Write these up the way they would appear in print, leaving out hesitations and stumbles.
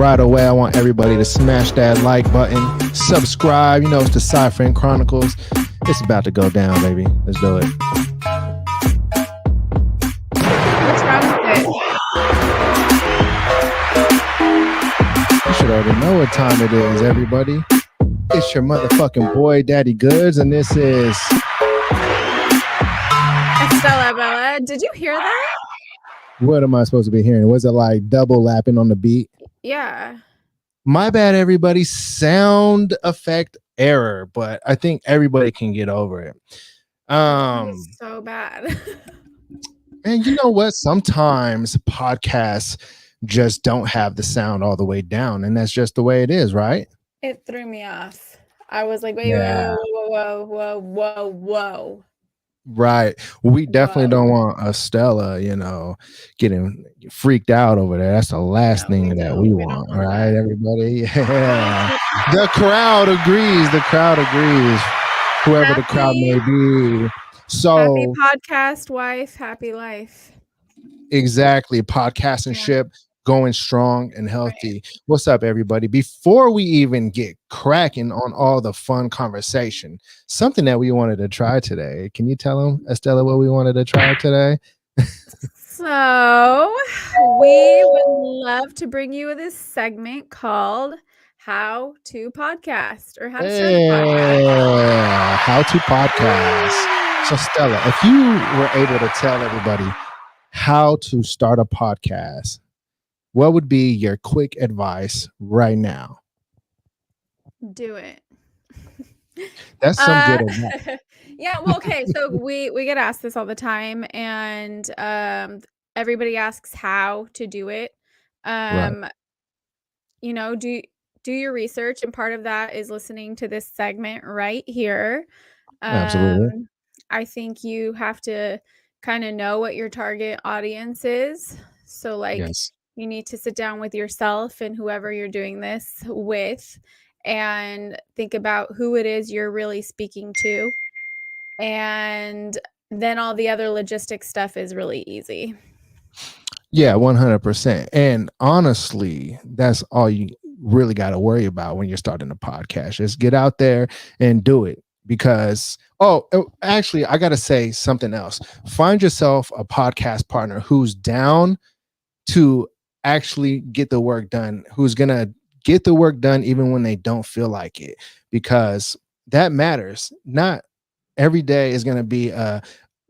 right away, I want everybody to smash that like button, subscribe. You know, it's the Sci-Friend Chronicles. It's about to go down, baby. Let's do it. What's wrong with it? You should already know what time it is, everybody. It's your motherfucking boy, Daddy Goods, and this is Estella Bella. Did you hear that? What am I supposed to be hearing? Was it like double lapping on the beat? Yeah. My bad, everybody. Sound effect error, but I think everybody can get over it. It's so bad. And you know what? Sometimes podcasts just don't have the sound all the way down, and that's just the way it is, right? It threw me off. I was like, whoa. Right. We definitely don't want Estella, getting freaked out over there. That's the last thing that we want, right, everybody? Yeah. The crowd agrees. Whoever the crowd may be. So happy podcast, wife, happy life. Exactly. Podcasting ship going strong and healthy. Right. What's up, everybody? Before we even get cracking on all the fun conversation, something that we wanted to try today. Can you tell them, Estella, what we wanted to try today? So we would love to bring you this segment called How to Podcast, or How to Start a Podcast. How to Podcast. So Stella, if you were able to tell everybody how to start a podcast, what would be your quick advice right now? Do it. That's some good advice. Yeah, well, okay. So we get asked this all the time, and everybody asks how to do it. Right. You know, do your research, and part of that is listening to this segment right here. Absolutely. I think you have to kind of know what your target audience is. So like you need to sit down with yourself and whoever you're doing this with and think about who it is you're really speaking to. And then all the other logistic stuff is really easy. Yeah, 100%. And honestly, that's all you really got to worry about when you're starting a podcast. Just get out there and do it. Because, actually, I got to say something else. Find yourself a podcast partner who's down to actually get the work done, who's going to get the work done even when they don't feel like it, because that matters. Not every day is going to be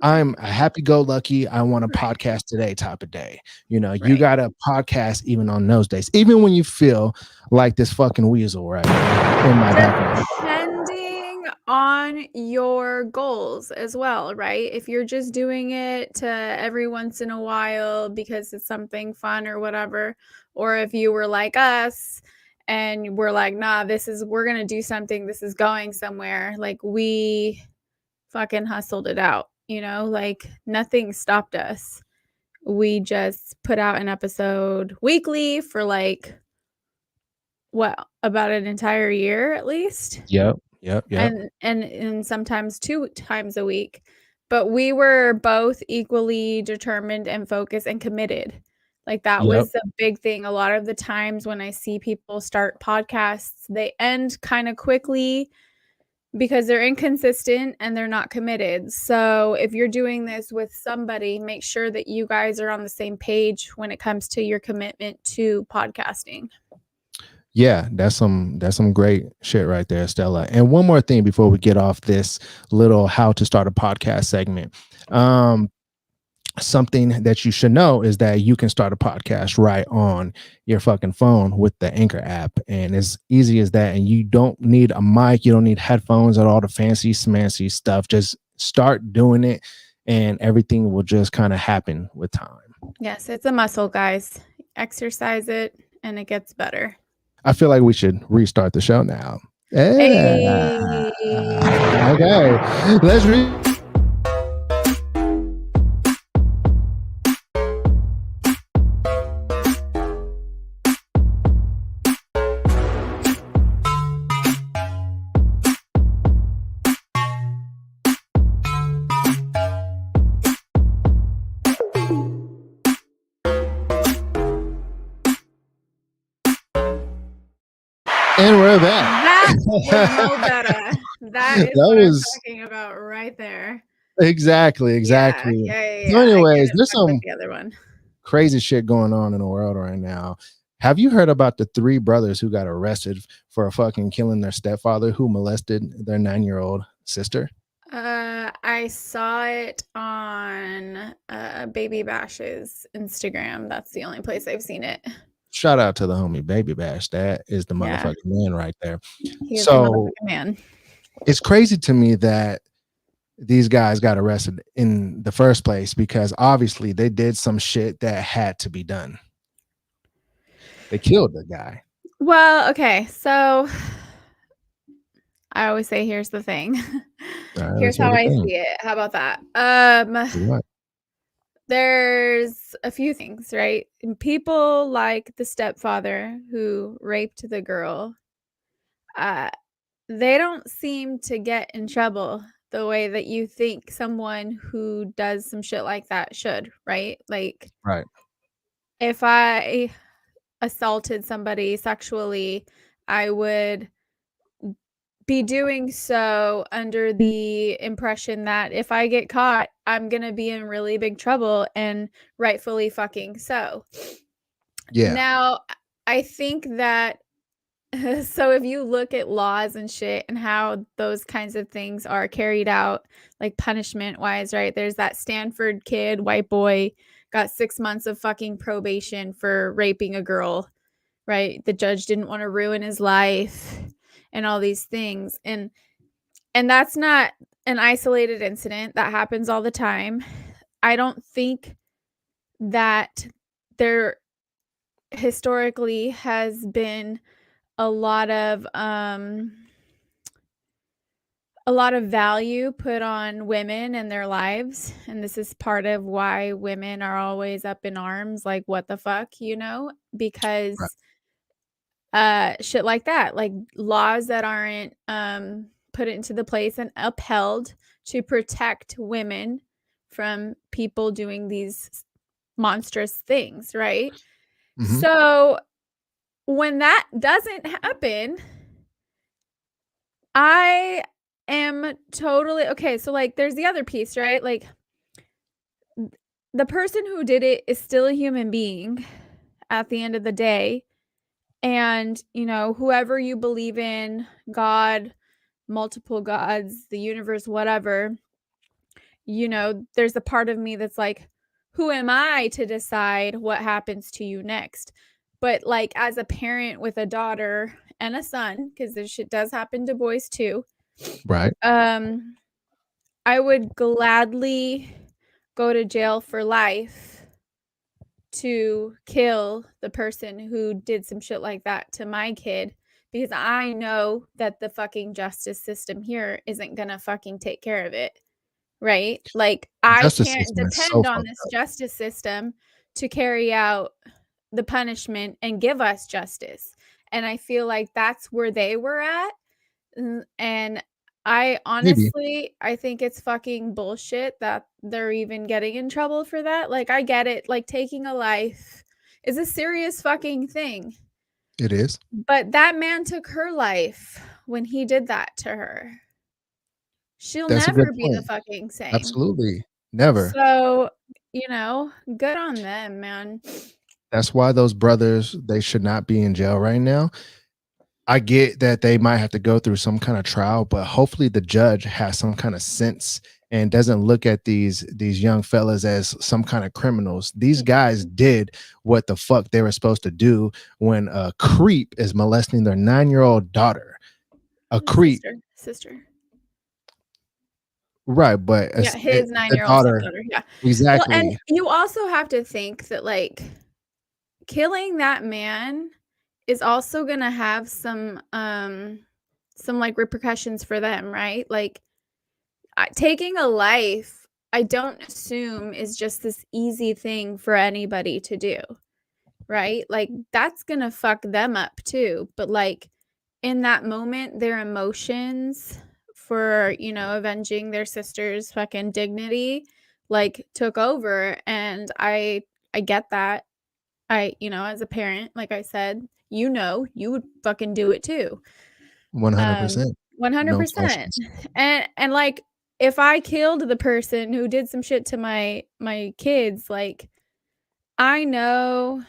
I'm a happy-go-lucky, I want a podcast today type of day. You got to podcast even on those days, even when you feel like this fucking weasel right in my background. Depending on your goals as well, right? If you're just doing it to every once in a while because it's something fun or whatever, or if you were like us and we're like, nah, we're going to do something, this is going somewhere, like we fucking hustled it out. Like nothing stopped us. We just put out an episode weekly for like about an entire year at least. Yep. And sometimes 2 times a week. But we were both equally determined and focused and committed. Like that was a big thing. A lot of the times when I see people start podcasts, they end kind of quickly because they're inconsistent and they're not committed. So if you're doing this with somebody, make sure that you guys are on the same page when it comes to your commitment to podcasting. Yeah, that's some great shit right there, Stella. And one more thing before we get off this little how to start a podcast segment. Something that you should know is that you can start a podcast right on your fucking phone with the Anchor app. And as easy as that. And you don't need a mic. You don't need headphones or all the fancy smancy stuff. Just start doing it and everything will just kind of happen with time. Yes, it's a muscle, guys. Exercise it and it gets better. I feel like we should restart the show now. Hey. Okay, let's heard that. That is Mo better. That is That what I'm was talking about right there. exactly, Yeah, exactly. yeah, yeah, So, yeah. I anyways, couldn't there's fuck with some the other one. crazy shit going on in the world right now. Have you heard about the three brothers who got arrested for fucking killing their stepfather who molested their 9-year-old sister? I saw it on Baby Bash's Instagram. That's the only place I've seen it. Shout out to the homie Baby Bash. That is the Yeah, motherfucking man right there. he is a So motherfucking man. it's crazy to me that these guys got arrested in the first place because obviously they did some shit that had to be done. They killed the guy. Well, okay, so I always say, here's the thing. All right, let's Here's hear how the I thing. see it. How about that? What? There's a few things, right? And people like the stepfather who raped the girl, uh, they don't seem to get in trouble the way that you think someone who does some shit like that should, right? Like, Right. if I assaulted somebody sexually, I would be doing so under the impression that if I get caught, I'm gonna be in really big trouble, and rightfully fucking so. Yeah. Now, I think that so if you look at laws and shit and how those kinds of things are carried out, like punishment wise, right? There's that Stanford kid, white boy, got 6 months of fucking probation for raping a girl, right? The judge didn't want to ruin his life and all these things. And that's not an isolated incident. That happens all the time. I don't think that there historically has been a lot of value put on women and their lives, and this is part of why women are always up in arms, like, what the fuck, Right. because shit like that, like laws that aren't put into the place and upheld to protect women from people doing these monstrous things, right? Hmm. So when that doesn't happen, I am totally okay. So, like, there's the other piece, right? Like, the person who did it is still a human being at the end of the day. And, whoever you believe in, God, multiple gods, the universe, whatever, there's a part of me that's like, who am I to decide what happens to you next? But, like, as a parent with a daughter and a son, because this shit does happen to boys too, Right. um, I would gladly go to jail for life to kill the person who did some shit like that to my kid, because I know that the fucking justice system here isn't gonna fucking take care of it, right? Like, The I justice can't system is so depend on fucked this up. justice system to carry out the punishment and give us justice. And I feel like that's where they were at. And Maybe I think it's fucking bullshit that they're even getting in trouble for that. Like, I get it. Like, taking a life is a serious fucking thing. it is. But that man took her life when he did that to her. She'll That's a good never be the point. fucking same. Absolutely. Never. So, good on them, man. That's why those brothers, they should not be in jail right now. I get that they might have to go through some kind of trial, but hopefully the judge has some kind of sense and doesn't look at these young fellas as some kind of criminals. These guys did what the fuck they were supposed to do when a creep is molesting their 9-year-old daughter. A creep, Sister. right? But Yeah, his the 9-year-old daughter, stepdaughter, yeah. Well, and exactly. you also have to think that, like, killing that man is also gonna have some, like, repercussions for them, right? Like, taking a life, I don't assume is just this easy thing for anybody to do, right? Like, that's gonna fuck them up too, but, like, in that moment, their emotions for, avenging their sister's fucking dignity, like, took over, and I get that. As a parent, like I said, you would fucking do it too. 100%. No 100%. questions. And like if I killed the person who did some shit to my kids, like I know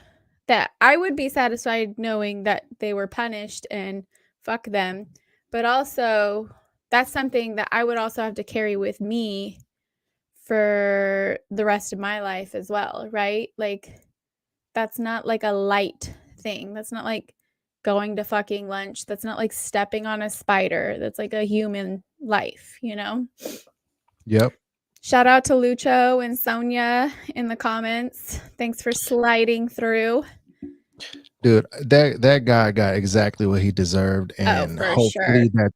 that I would be satisfied knowing that they were punished and fuck them. But also that's something that I would also have to carry with me for the rest of my life as well, right? Like that's not like a light thing. That's not like going to fucking lunch. That's not like stepping on a spider. That's like a human life, you know? Yep. Shout out to Lucho and Sonia in the comments. Thanks for sliding through. Dude, that guy got exactly what he deserved, Oh, and for sure.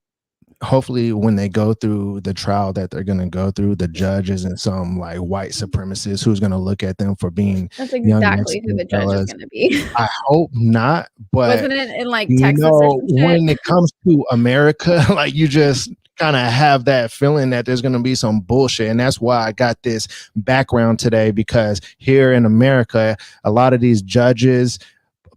hopefully when they go through the trial that they're going to go through, the judge isn't some like white supremacist who's going to look at them for being That's young exactly who Mexican the judge is fellas. going to be. I hope not, but Wasn't it in like Texas or some shit? when it comes to America, like you just kind of have that feeling that there's going to be some bullshit. And that's why I got this background today, because here in America, a lot of these judges,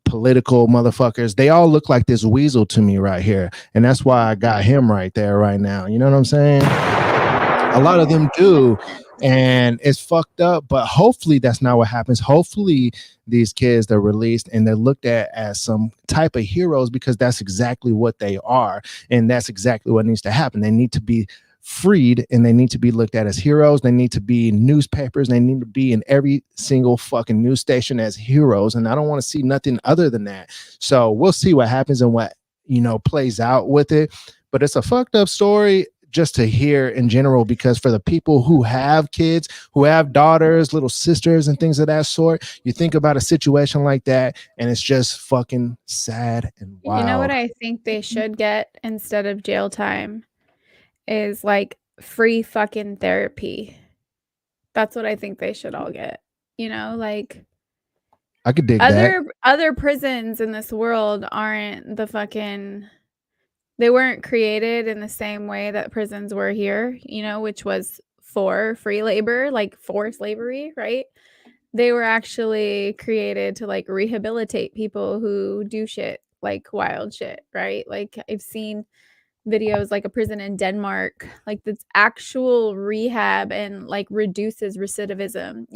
political motherfuckers, they all look like this weasel to me right here. And that's why I got him right there right now. You know what I'm saying? A lot of them do. And it's fucked up, but hopefully that's not what happens. Hopefully these kids, they're released and they're looked at as some type of heroes, because that's exactly what they are. And that's exactly what needs to happen. They need to be freed, and they need to be looked at as heroes. They need to be in newspapers. They need to be in every single fucking news station as heroes. And I don't want to see nothing other than that. So we'll see what happens and what, plays out with it. But it's a fucked up story just to hear in general, because for the people who have kids, who have daughters, little sisters, and things of that sort, you think about a situation like that, and it's just fucking sad and You know what wild. I think they should get instead of jail time is like free fucking therapy. That's what I think they should all get. Like I could dig that. other prisons in this world aren't the fucking they weren't created in the same way that prisons were here, which was for free labor, like for slavery, right? They were actually created to like rehabilitate people who do shit like wild shit, right? Like I've seen videos like a prison in Denmark, like that's actual rehab and like reduces recidivism,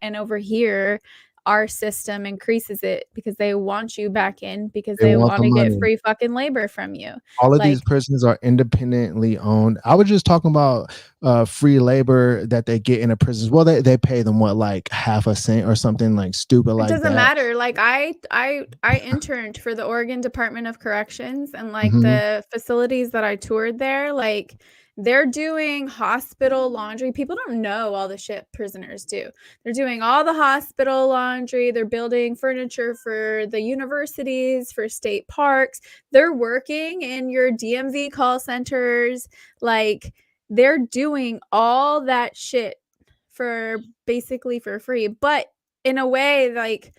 and over here our system increases it because they want you back in because They they want want the to get money. free fucking labor from you. All of Like these prisons are independently owned. I was just talking about free labor that they get in the prisons. Well, they pay them what, like half a cent or something like stupid it like doesn't that. matter. Like I interned for the Oregon Department of Corrections, and like Mm-hmm. the facilities that I toured there, like they're doing hospital laundry. People don't know all the shit prisoners do. They're doing all the hospital laundry. They're building furniture for the universities, for state parks. They're working in your DMV call centers. Like they're doing all that shit for basically for free. But in a way, like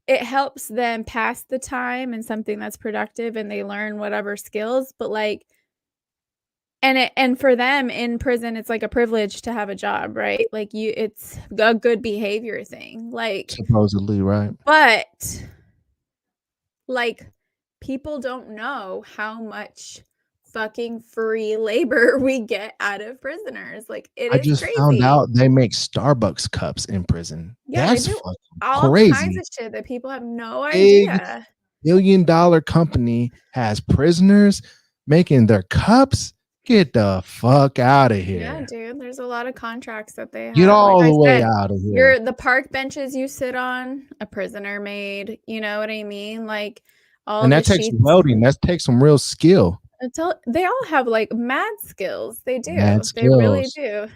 it helps them pass the time in something that's productive and they learn whatever skills, but like and for them in prison it's like a privilege to have a job, right? Like it's a good behavior thing, like Supposedly, right? but like people don't know how much fucking free labor we get out of prisoners. Like it I is just found crazy. out they make Starbucks cups in prison. Yeah, they That's do fucking all kinds crazy. of shit that people have no Big idea. $1 billion company has prisoners making their cups. Get the fuck out of Yeah, here. dude, there's a lot of contracts that they Get have. Like all I the way said, out of here. you're the park benches you sit on, a prisoner made, you know what I mean? Like all And the that takes sheets. welding. That takes some real skill. They all have like mad skills. They Mad do. They really skills.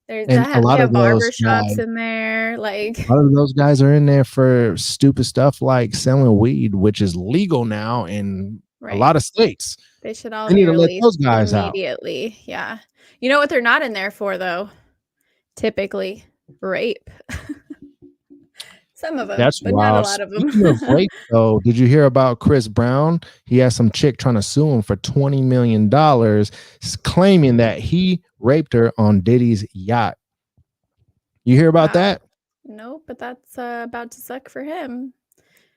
do. And a They lot of have those barber guys, shops in there, a like lot of those guys are in there for stupid stuff like selling weed, which is legal now in a right. lot of states. They should all They be need to let released those guys out. immediately. Yeah. You know what they're not in there for though? Typically, rape. Some of them, That's but not a wild. lot of them. Speaking of rape, though, did you hear about Chris Brown? He has some chick trying to sue him for $20 million, claiming that he raped her on Diddy's yacht. You hear about Wow. that? No, but that's about to suck for him.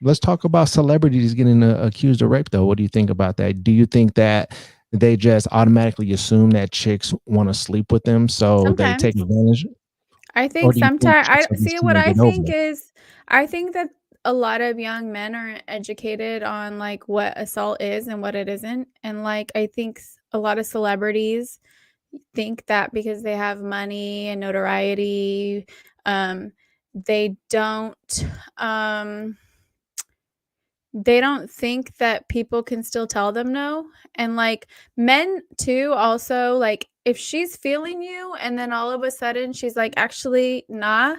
let's talk about celebrities getting accused of rape, though. What do you think about that? Do you think that they just automatically assume that chicks want to sleep with them, so they take Sometimes. advantage, I or think do you think sometimes chicks I are just see trying what to I get over think it? is I think that a lot of young men aren't educated on like what assault is and what it isn't. And like I think a lot of celebrities think that because they have money and notoriety, um, they don't um they don't think that people can still tell them no. And like men too, also, like if she's feeling you and then all of a sudden she's like, actually, nah,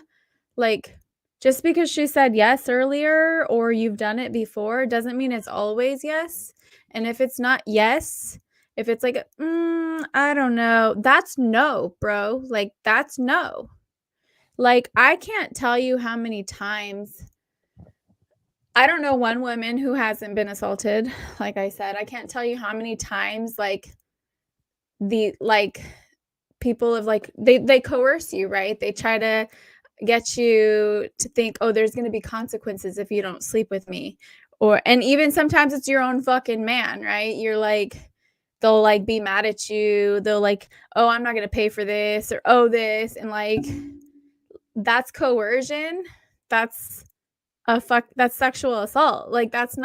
like just because she said yes earlier or you've done it before doesn't mean it's always yes. And if it's not yes, if it's like, I don't know, that's no, bro. Like, that's no. Like, I can't tell you how many times I don't know one woman who hasn't been assaulted. Like I said, I can't tell you how many times like people have like they coerce you, right? They try to get you to think, oh, there's going to be consequences if you don't sleep with me. Or and even sometimes it's your own fucking man, right? You're like they'll like be mad at you. They'll like, oh, I'm not going to pay for this or oh this and like that's coercion. That's that's sexual assault. Like It's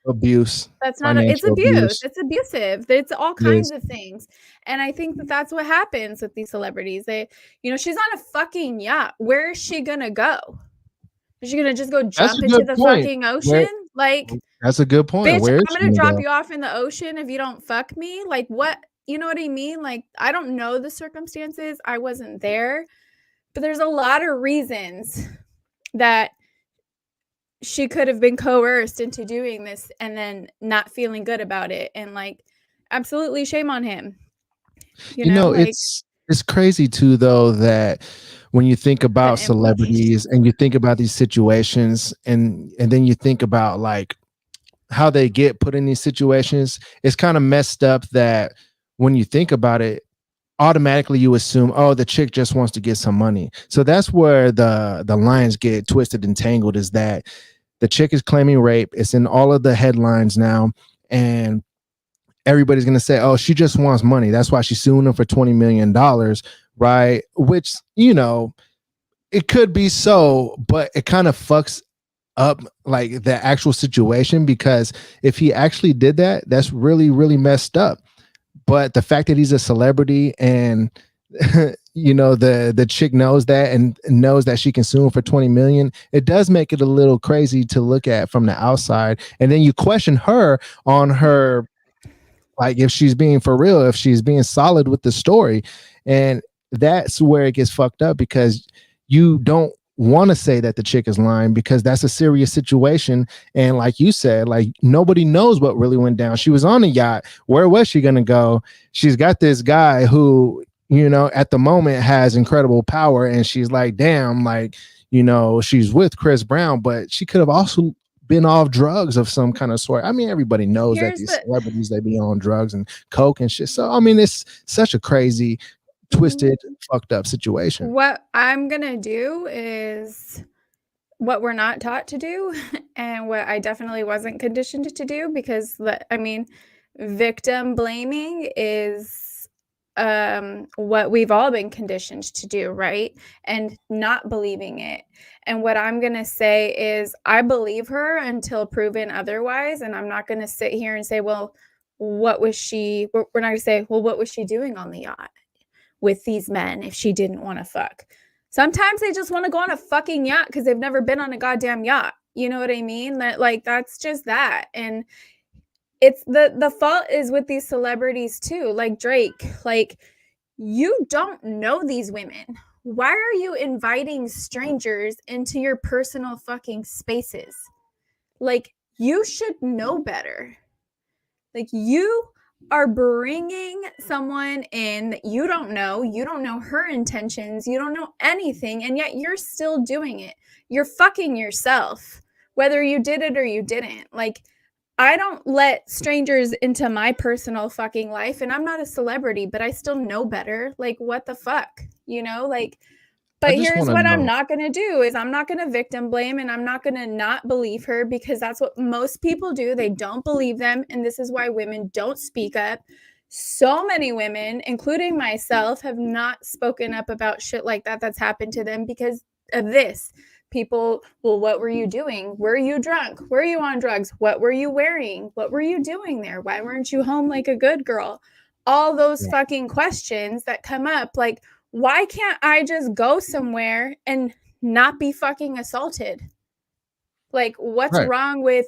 abuse, that's not it's financial abuse. abuse. It's abusive. It's all kinds Yes. of things. And I think that that's what happens with these celebrities. They, she's on a fucking yacht. Where is she going to go? Is she going to just go That's a jump into good the point. fucking Where ocean? Like, That's a good point. bitch, Where is I'm she going to gonna drop go? you off in the ocean if you don't fuck me. Like, what? You know what I mean? Like, I don't know the circumstances. I wasn't there. But there's a lot of reasons that she could have been coerced into doing this and then not feeling good about it. And like, absolutely shame on him. You know, Like it's crazy too, though, that when you think the about celebrities implications. and you think about these situations, and then you think about like how they get put in these situations, it's kind of messed up that when you think about it, automatically you assume, oh, the chick just wants to get some money. So that's where the lines get twisted and tangled, is that the chick is claiming rape. It's in all of the headlines now, and everybody's going to say, oh, she just wants money. That's why she's suing him for $20 million, right? Which, it could be so, but it kind of fucks up like the actual situation, because if he actually did that, that's really, really messed up. But the fact that he's a celebrity, and the chick knows that and knows that she can sue him for 20 million, it does make it a little crazy to look at from the outside. And then you question her on her, like, if she's being for real, if she's being solid with the story. And that's where it gets fucked up, because you don't want to say that the chick is lying, because that's a serious situation. And like you said, like, nobody knows what really went down. She was on a yacht. Where was she going to go? She's got this guy who, at the moment has incredible power, and she's like, damn, like, she's with Chris Brown, but she could have also been off drugs of some kind of sort. I mean, everybody knows that Here's these the celebrities, they be on drugs and coke and shit. So I mean, it's such a crazy, Mhm. twisted, fucked up situation. What I'm gonna do is what we're not taught to do, and what I definitely wasn't conditioned to do, because I mean, victim blaming is what we've all been conditioned to do, right? And not believing it. And what I'm going to say is I believe her until proven otherwise, and I'm not going to sit here and say, well, what was she we're not going to say, well, what was she doing on the yacht with these men if she didn't want to fuck? Sometimes they just want to go on a fucking yacht because they've never been on a goddamn yacht. You know what I mean? That, like, that's just that. And it's the fault is with these celebrities too, like Drake. Like, you don't know these women. Why are you inviting strangers into your personal fucking spaces? Like, you should know better. Like, you are bringing someone in that you don't know. You don't know her intentions. You don't know anything. And yet you're still doing it. You're fucking yourself, whether you did it or you didn't. Like, I don't let strangers into my personal fucking life. And I'm not a celebrity, but I still know better. Like, what the fuck? Like, I But just here's want to what I'm know. not gonna do is I'm not gonna victim blame, and I'm not gonna not believe her, because that's what most people do. They don't believe them, and this is why women don't speak up. So many women, including myself, have not spoken up about shit like that that's happened to them because of this. People, well, what were you doing? Were you drunk? Were you on drugs? What were you wearing? What were you doing there? Why weren't you home like a good girl? All those Yeah. fucking questions that come up, like, why can't I just go somewhere and not be fucking assaulted? Like, what's Right. wrong with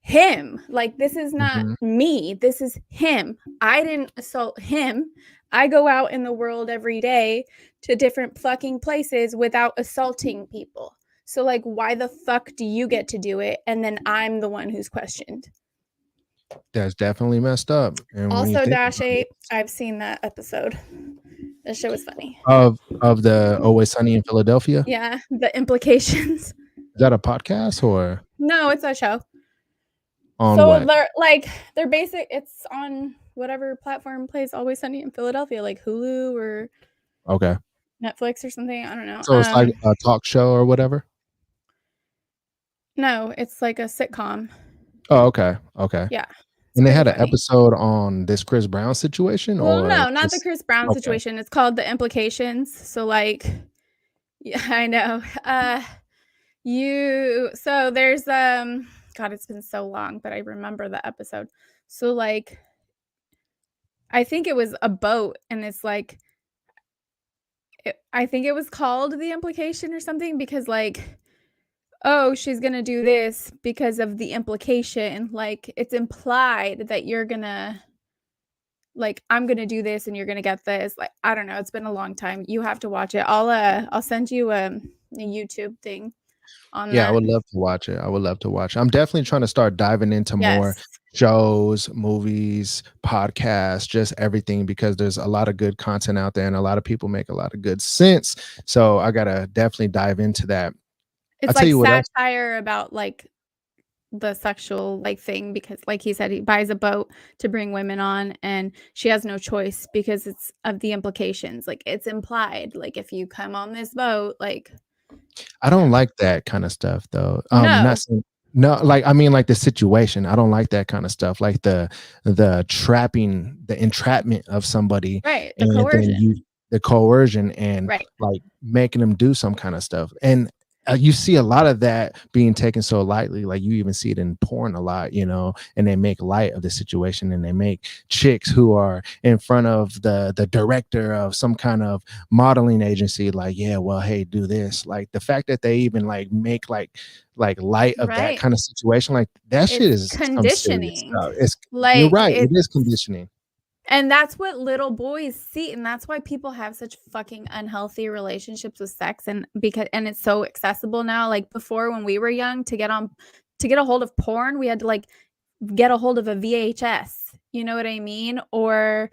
him? Like, this is not Hmm. me. This is him. I didn't assault him. I go out in the world every day to different fucking places without assaulting people. So, like, why the fuck do you get to do it? And then I'm the one who's questioned. That's definitely messed up. And when you Also, think Dash about it, 8, I've seen that episode. That shit was funny. of the Always Sunny in Philadelphia, Yeah, the implications. is that a podcast or No, it's a show. on So what? they're basic. It's on whatever platform plays Always Sunny in Philadelphia, like Hulu or Okay. Netflix or something. I don't know. So it's like a talk show or whatever? No, it's like a sitcom. Oh, okay. Okay. Yeah, it's And they pretty had an funny. episode on this Chris Brown situation Well, or no, not the just Chris Brown okay. situation. It's called The Implications. So like, yeah, I know. So there's God, it's been so long, but I remember the episode. So like, I think it was a boat, and it's like I think it was called The Implication or something, because like, oh, she's gonna do this because of the implication. Like, it's implied that you're gonna, like, I'm gonna do this and you're gonna get this. Like, I don't know. It's been a long time. You have to watch it. I'll send you a YouTube thing on Yeah, I that. would love to watch it. I would love to watch it. I'm definitely trying to start diving into more Yes. shows, movies, podcasts, just everything because there's a lot of good content out there and a lot of people make a lot of good sense. So I gotta definitely dive into that. I'll It's tell like you what else. satire about like the sexual like thing, because like he said, he buys a boat to bring women on, and she has no choice because it's of the implications. Like, it's implied, like, if you come on this boat, like, I you don't know. like that kind of stuff though. Not No. saying no, like I mean like the situation. I don't like that kind of stuff. Like the trapping, the entrapment of somebody Right, the and then coercion. you the coercion and Right. like making them do some kind of stuff. And you see a lot of that being taken so lightly. Like you even see it in porn a lot, and they make light of the situation and they make chicks who are in front of the director of some kind of modeling agency like, yeah, well, hey, do this. Like the fact that they even like make like light of that Right. kind of situation, like that shit It's is some serious conditioning. stuff. You're Like, right, it it's is conditioning. and that's what little boys see, and that's why people have such fucking unhealthy relationships with sex, and it's so accessible now. Like, before, when we were young, to get a hold of porn, we had to like get a hold of a VHS, you know what I mean? Or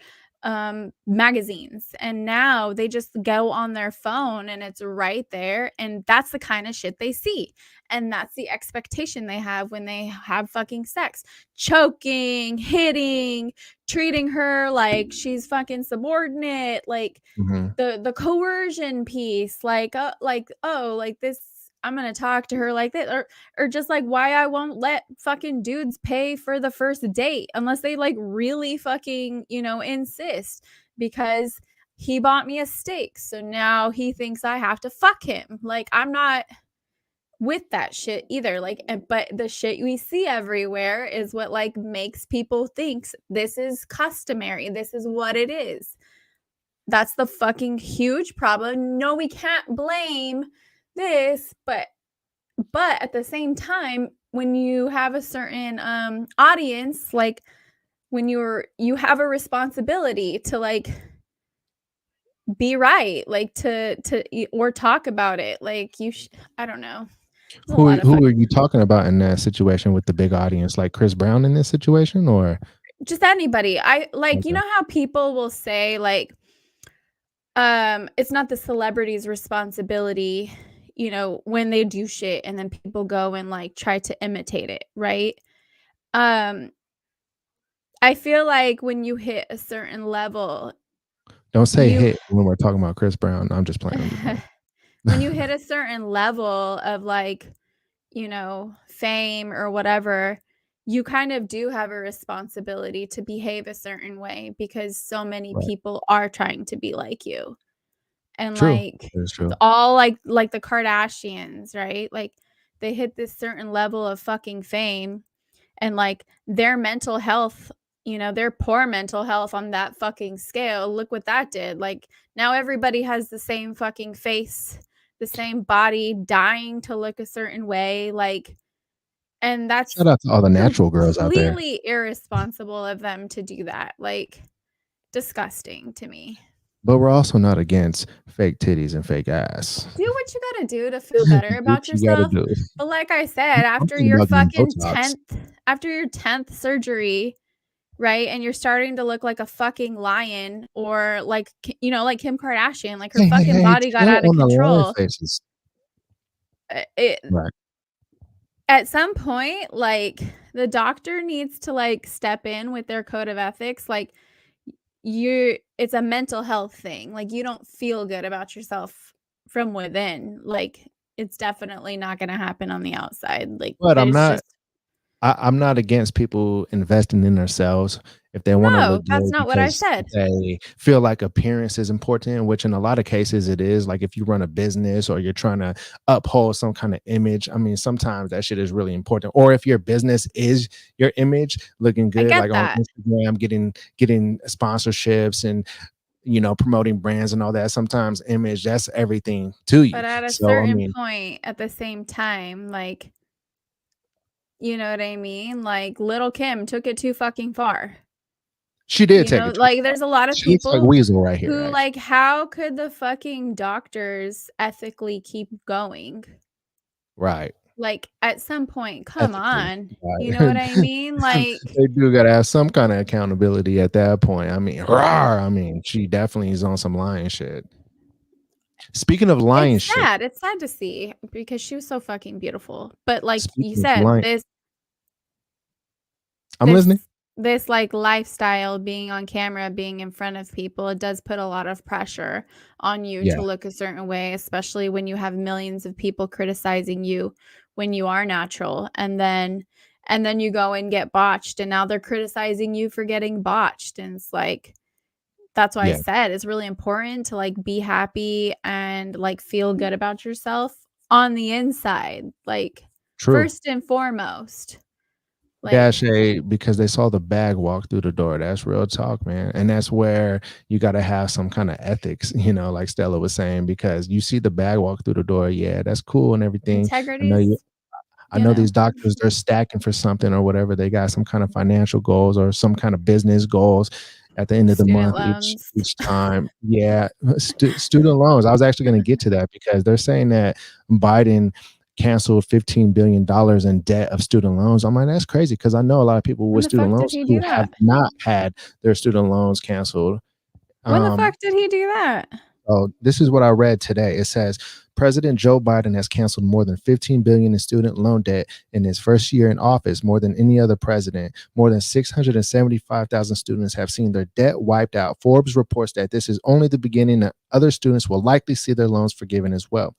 magazines. And now they just go on their phone and it's right there. And that's the kind of shit they see. And that's the expectation they have when they have fucking sex: choking, hitting, treating her like she's fucking subordinate, like Mhm. the coercion piece, like, oh, like this, I'm gonna talk to her like that, or just like why I won't let fucking dudes pay for the first date unless they like really fucking, insist, because he bought me a steak, so now he thinks I have to fuck him. Like, I'm not with that shit either. Like, but the shit we see everywhere is what like makes people think this is customary. This is what it is. That's the fucking huge problem. No, we can't blame this, but at the same time, when you have a certain audience, like, when you have a responsibility to like be right, like or talk about it. Like, I don't know. There's a lot of Who fucking are you talking about in that situation with the big audience? Like Chris Brown in this situation or just anybody. I like, okay. how people will say like, it's not the celebrity's responsibility, when they do shit and then people go and like try to imitate it, right? Um, I feel like when you hit a certain level, Don't say you hit when we're talking about Chris Brown. I'm just playing. I'm just playing. when you hit a certain level of like, fame or whatever, you kind of do have a responsibility to behave a certain way because so many Right. people are trying to be like you. And True. like That's true. all like the Kardashians, right? Like they hit this certain level of fucking fame and like their mental health, their poor mental health on that fucking scale. Look what that did. Like now everybody has the same fucking face, the same body, dying to look a certain way. Like, and Shout that's out to all the natural girls out there. completely irresponsible of them to do that. Like, disgusting to me. But we're also not against fake titties and fake ass. Do what you gotta do to feel better Do what about you gotta yourself. do. But like I said, I'm thinking about getting Botox. after your 10th surgery, right? And you're starting to look like a fucking lion or like, like Kim Kardashian, like her Hey, hey, fucking hey, body got chill out of on the lion control. faces. It, Right. at some point, like the doctor needs to like step in with their code of ethics. Like it's a mental health thing. Like you don't feel good about yourself from within. Like it's definitely not going to happen on the outside. Like But there's just I'm not against people investing in themselves if they want to no, look that's good not what I because said. they feel like appearance is important, which in a lot of cases it is. Like if you run a business or you're trying to uphold some kind of image, I mean, sometimes that shit is really important. Or if your business is your image, looking I good, get like on that. Instagram, getting sponsorships and promoting brands and all that. Sometimes image, that's everything to you. But at a So I certain mean, point at the same time, like, you know what I mean? Like Little Kim took it too fucking far. she did take it too Like far. there's a lot of She looks like people Weasel right here, who actually. like how could the fucking doctors ethically keep going? Right. Like at some point, come Ethically, on. You know right. what I mean? Like They do gotta have some kinda accountability at that point. I mean, rawr, I mean, she definitely is on some lion shit. Speaking of lion it's shit, sad. It's sad to see because she was so fucking beautiful. But like you speaking of said, lion I'm this listening. this like lifestyle being on camera, being in front of people, it does put a lot of pressure on you Yeah, to look a certain way, especially when you have millions of people criticizing you when you are natural and then you go and get botched and now they're criticizing you for getting botched and it's like that's why I yeah, said it's really important to like be happy and like feel good about yourself on the inside, like true. first and foremost. Dash Like A because they saw the bag walk through the door. That's real talk, man. And that's where you gotta have some kind of ethics, like Stella was saying, because you see the bag walk through the door. Yeah, that's cool and everything. I know you integrities, I you know know, these doctors, they're stacking for something or whatever. They got some kind of financial goals or some kind of business goals at the end of the student month loans. each time. Yeah, student loans. I was actually going to get to that because they're saying that Biden canceled $15 billion in debt of student loans. I'm like, that's crazy because I know a lot of people When with the student fuck did loans he who do have that? not had their student loans canceled. When the Um, fuck did he do that? Oh, this is what I read today. It says President Joe Biden has canceled more than 15 billion in student loan debt in his first year in office, more than any other president. More than 675,000 students have seen their debt wiped out. Forbes reports that this is only the beginning and other students will likely see their loans forgiven as well.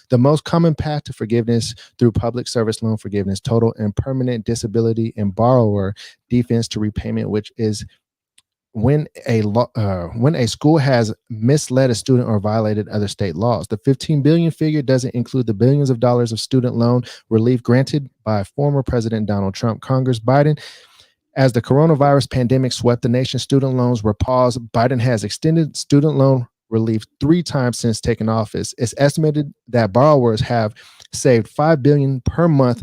The most common path to forgiveness through public service loan forgiveness, total and permanent disability and borrower defense to repayment, which is when a school has misled a student or violated other state laws. The 15 billion figure doesn't include the billions of dollars of student loan relief granted by former President Donald Trump. Congress Biden, as the coronavirus pandemic swept the nation, student loans were paused. Biden has extended student loan relief 3 times since taking office. It's estimated that borrowers have saved 5 billion per month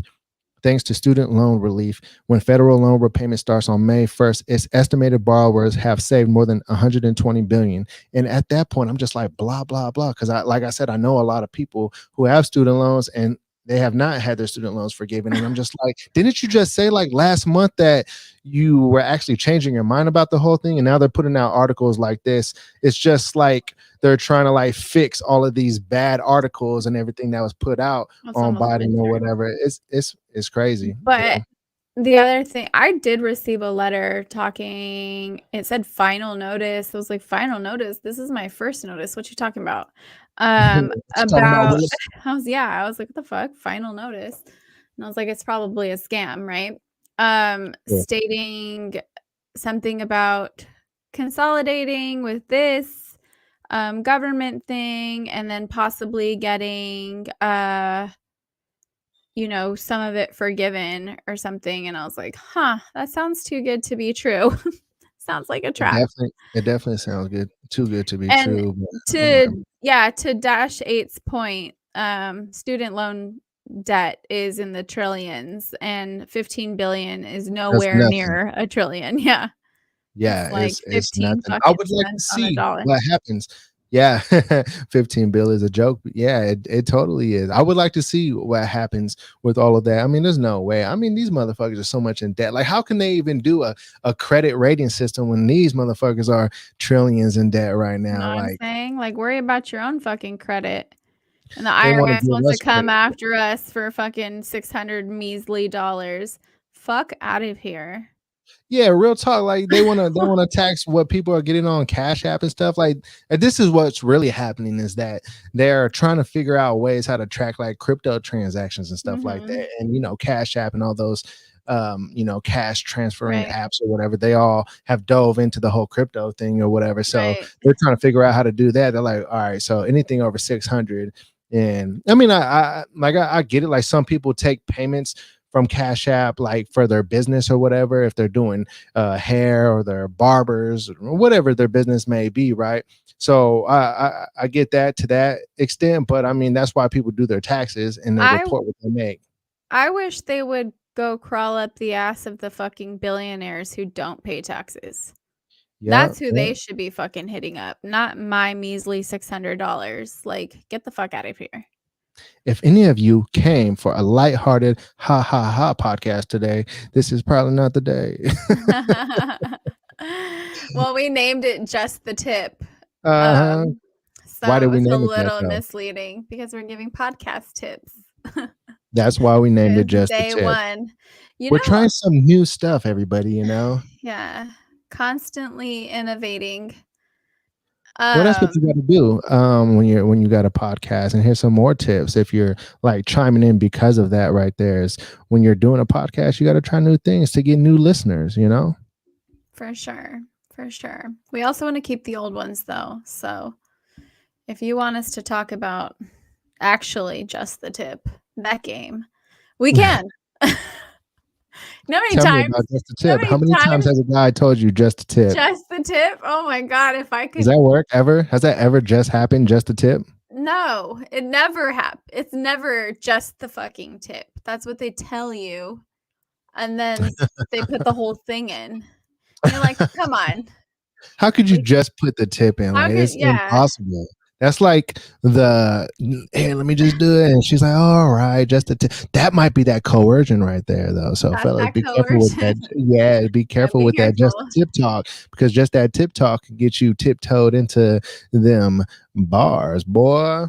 thanks to student loan relief. When federal loan repayment starts on May 1st, it's estimated borrowers have saved more than 120 billion. And at that point, I'm just like blah blah blah because like I said, I know a lot of people who have student loans and they have not had their student loans forgiven. And I'm just like, didn't you just say like last month that you were actually changing your mind about the whole thing? And now they're putting out articles like this. It's just like they're trying to like fix all of these bad articles and everything that was put out That's on almost Biden or midterm. whatever. It's crazy. But the other thing, I did receive a letter talking, it said final notice. I was like, final notice? This is my first notice. What you talking about? Talking about about Willis. I was like, "What the fuck? Final notice?" And I was like, "It's probably a scam, right?" Yeah. Stating something about consolidating with this, government thing and then possibly getting, some of it forgiven or something, and I was like, "Huh, that sounds too good to be true." Sounds like a trap. It definitely sounds good. Too good to be And true. But oh my god. to Dash 8's point, student loan debt is in the trillions and 15 billion is That's nowhere nothing. near a trillion. Yeah. It's Yeah, like it's 15 nothing. I fucking would like to cents on a see dollar. what happens. Yeah, 15 bill is a joke. But yeah, it totally is. I would like to see what happens with all of that. I mean, there's no way. I mean, these motherfuckers are so much in debt. Like, how can they even do a credit rating system when these motherfuckers are trillions in debt right You know now? what I'm Like, saying? Like, worry about your own fucking credit. And the they want to IRS give wants to us come credit. after us for fucking 600 measly dollars. Fuck out of here. Yeah, real talk. Like they wanna tax what people are getting on Cash App and stuff. Like this is what's really happening is that they're trying to figure out ways how to track like crypto transactions and stuff like Mhm. that. And Cash App and all those cash transferring Right, apps or whatever, they all have dove into the whole crypto thing or whatever. So right. they're trying to figure out how to do that. They're like, all right, so anything over 600. And I mean, I get it. Like some people take payments from Cash App, like for their business or whatever, if they're doing hair or their barbers or whatever their business may be, right? So I get that to that extent, but I mean that's why people do their taxes and they I report what they make. I wish they would go crawl up the ass of the fucking billionaires who don't pay taxes. Yeah, That's who yeah. they should be fucking hitting up, not my measly $600. Like, get the fuck out of here. If any of you came for a lighthearted ha ha ha podcast today, this is probably not the day. Well, we named it Just the Tip. Uh-huh. Um, Why so did it we was a name it that little though? misleading because we're giving podcast tips. That's why we named it It's just the day tip. one. You We're know, trying some new stuff, everybody. yeah, constantly innovating. Well, that's what Um, you got to do when you got a podcast. And here's some more tips. If you're like chiming in because of that, right there is when you're doing a podcast, you got to try new things to get new listeners. for sure. For sure. We also want to keep the old ones though. So if you want us to talk about actually just the tip, that game, we can. No many Tell me times. about just a No tip. How many many times times has a guy told you just a tip? just the tip. Oh my god, if I Does could. that work ever? Has that ever just happened? Just a tip? No, it never happens. It's never just the fucking tip. That's what they tell you. And then they put the whole thing in. And you're like, come on. How could you Like, just put the tip in? how Like could, it's yeah. impossible. That's like hey, let me just do it. And she's like, all right, just a tip. That might be that coercion right there, though. So, That's fellas, that be careful with that. coercion. Yeah, be Yeah, careful be with that careful. just tip talk because just that tip talk can get you tiptoed into them bars, boy.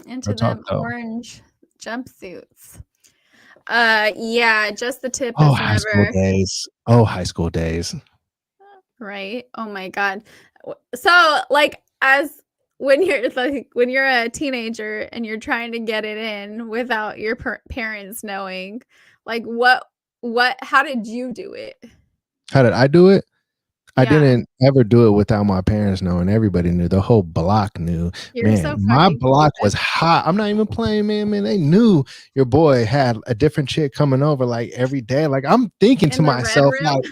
Into Or talk them though. orange jumpsuits. Yeah, just the tip Oh, is high school never days. Oh, high school days. right. Oh my god. So, like, as when you're a teenager and you're trying to get it in without your parents knowing, like, how did you do it? How did I do it? I Yeah, didn't ever do it without my parents knowing. Everybody knew. The whole block knew. you're Man, so my fucking block was stupid. hot. I'm not even playing, man. Man, they knew your boy had a different chick coming over like every day. Like I'm thinking to In the red myself, room? like,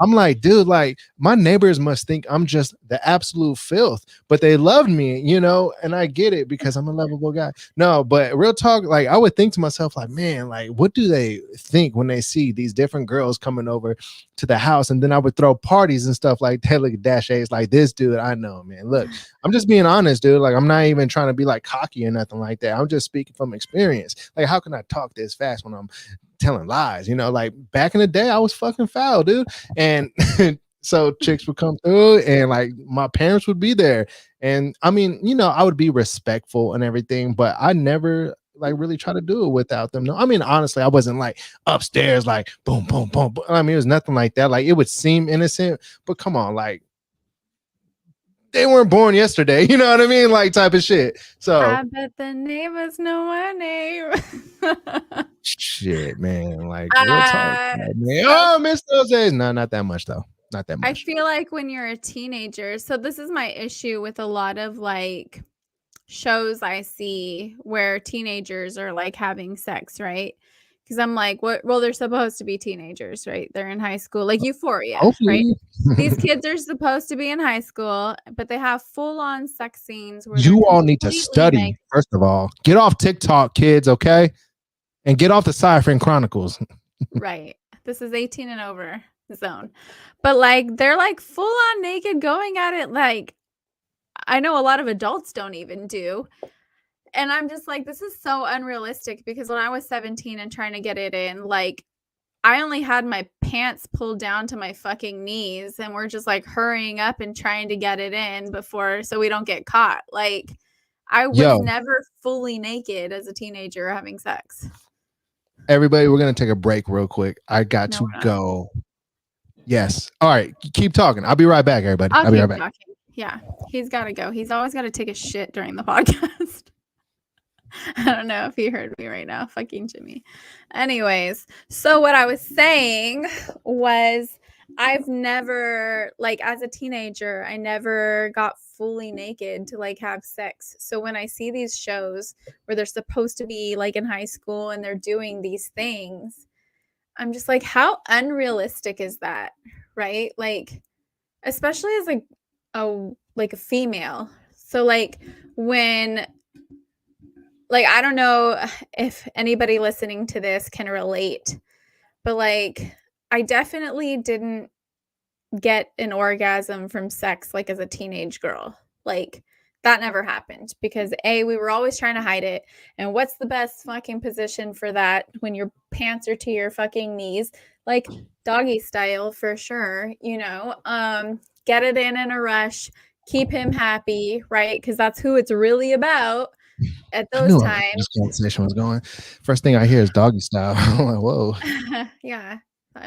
I'm like, dude, like my neighbors must think I'm just the absolute filth, but they loved me, and I get it because I'm a lovable guy. No, but real talk, like I would think to myself, like, man, like what do they think when they see these different girls coming over to the house? And then I would throw parties and stuff like that. Look at Dash A's like this dude. I know, man. Look, I'm just being honest, dude. Like I'm not even trying to be like cocky or nothing like that. I'm just speaking from experience. Like, how can I talk this fast when I'm telling lies? Like back in the day, I was fucking foul, dude. And so chicks would come through and like my parents would be there. And I mean, I would be respectful and everything, but I never like really try to do it without them. No, I mean, honestly, I wasn't like upstairs, like boom, boom, boom, boom. I mean, it was nothing like that. Like it would seem innocent, but come on, like they weren't born yesterday. You know what I mean? Like type of shit. So I bet the neighbors know my name. shit, man. Like real talk. Like, man, So oh, miss those days. No, not that much though. Not that I much. feel like when you're a teenager, so this is my issue with a lot of like shows I see where teenagers are like having sex, right? Because I'm like, what? Well, they're supposed to be teenagers, right? They're in high school, like Euphoria, right? Hopefully. These kids are supposed to be in high school, but they have full on sex scenes where they're You all need to completely study, naked. first of all. Get off TikTok, kids, okay? And get off the Cypher Chronicles. Right. This is 18 and over zone. But like they're like full on naked going at it like I know a lot of adults don't even do. And I'm just like, this is so unrealistic because when I was 17 and trying to get it in, like I only had my pants pulled down to my fucking knees and we're just like hurrying up and trying to get it in before so we don't get caught. Like I was Yo, never fully naked as a teenager having sex. everybody, we're going to take a break real quick. I got No, to we're not. go. Yes. All right. Keep talking. I'll be right back, everybody. I'll I'll be keep right back. talking. Yeah, he's got to go. He's always got to take a shit during the podcast. I don't know if he heard me right now. Fucking Jimmy. Anyways, so what I was saying was I've never, like, as a teenager, I never got fully naked to like have sex. So when I see these shows where they're supposed to be like in high school and they're doing these things, I'm just like, how unrealistic is that? Right? Like, especially as like a female. So like when like I don't know if anybody listening to this can relate, but like I definitely didn't get an orgasm from sex like as a teenage girl. Like that never happened because we were always trying to hide it. And what's the best fucking position for that when your pants are to your fucking knees? Like doggy style for sure, you know. Get it in a rush, keep him happy, right? Because that's who it's really about at I those knew times. this conversation was going. First thing I hear is doggy style. I'm like, whoa. Yeah.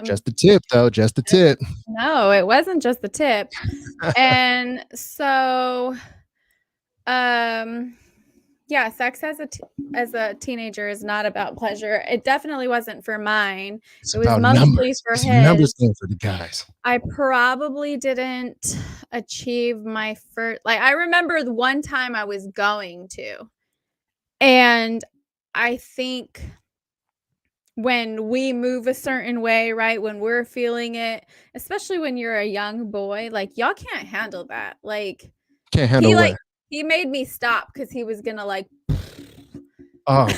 Just the tip, though. Just the tip. No, it wasn't just the tip. And so yeah, sex as a teenager is not about pleasure. It definitely wasn't for mine. It's It was about mostly numbers. for It's a numbers his. game for the guys. I probably didn't achieve my first, like I remember the one time I was going to. And I think when we move a certain way, right? When we're feeling it, especially when you're a young boy, like y'all can't handle that. Like Can't handle what? he made me stop because he was gonna like Oh,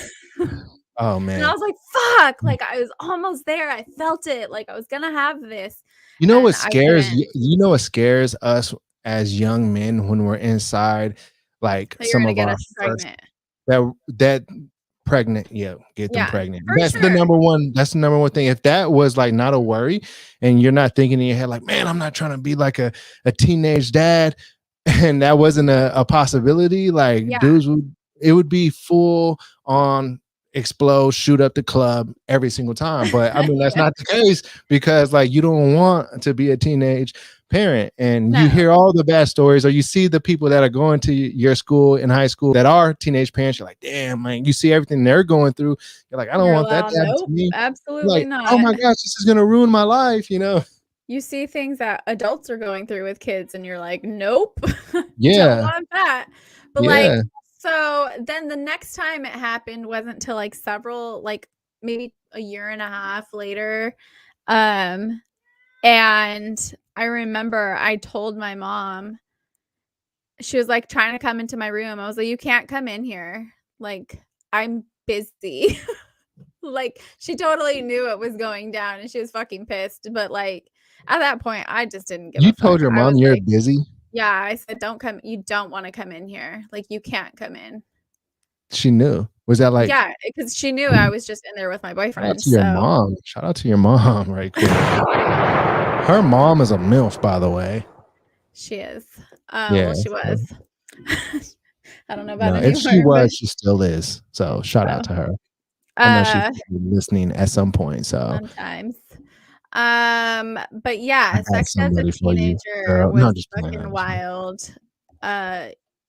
oh and I man. was like, fuck, like I was almost there. I felt it. Like I was gonna have this. You know And what I scares didn't. you know what scares us as young men when we're inside, like That you're some gonna of get our us first pregnant. that pregnant, yeah, get them Yeah, pregnant. for That's the sure. number one. That's the number one thing. If that was like not a worry, and you're not thinking in your head like, man, I'm not trying to be like a teenage dad, and that wasn't a possibility, like Yeah. dudes would it would be full on explode, shoot up the club every single time. But I mean, that's Yeah. not the case because like you don't want to be a teenage parent and you No. hear all the bad stories or you see the people that are going to your school in high school that are teenage parents. You're like, damn, man, you see everything they're going through. You're like, I don't You're want that like, to happen to nope, me. You're absolutely like, oh not. my gosh, this is gonna ruin my life, you know. You see things that adults are going through with kids and you're like, nope, don't Yeah, want that. But like, yeah. so then the next time it happened wasn't till like several, like maybe a year and a half later. And I remember I told my mom, she was like trying to come into my room. I was like, you can't come in here. Like, I'm busy. Like, she totally knew it was going down and she was fucking pissed. But like, at that point, I just didn't give You a fuck. told your I mom was you're like, busy. yeah, I said, don't come. You don't want to come in here. Like, you can't come in. She knew. Was that like Yeah, because she knew I was just in there with my shout out boyfriend. to your So, mom? Shout out to your mom right quick. Her mom is a MILF, by the way. she is. Yeah. Well, she So, was. I don't know about no, if she anymore, but was, she still is. So shout out to her. I know she's uh, listening at some point. So sometimes. But I yeah, got sex as a somebody for you, teenager girl. No, was just playing. fucking wild.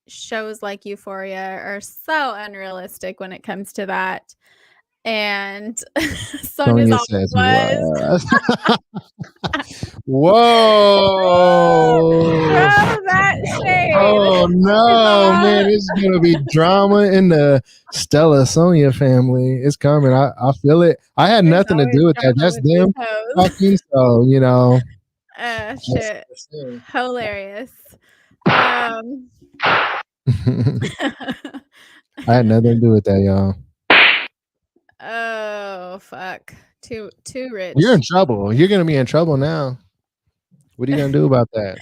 shows like Euphoria are so unrealistic when it comes to that. And Sonya's Sonia all says was. what? Whoa. Throw that shade. Oh She's no, all, man, it's gonna be drama in the Stella Sonia family. It's coming. I feel it. I had there's nothing to always do with that. drama That's with these them hoes. talking. So, Shit. that's it. Hilarious. Um I had nothing to do with that, y'all. Oh fuck. Too rich. You're in trouble. You're gonna be in trouble now. What are you gonna do about that?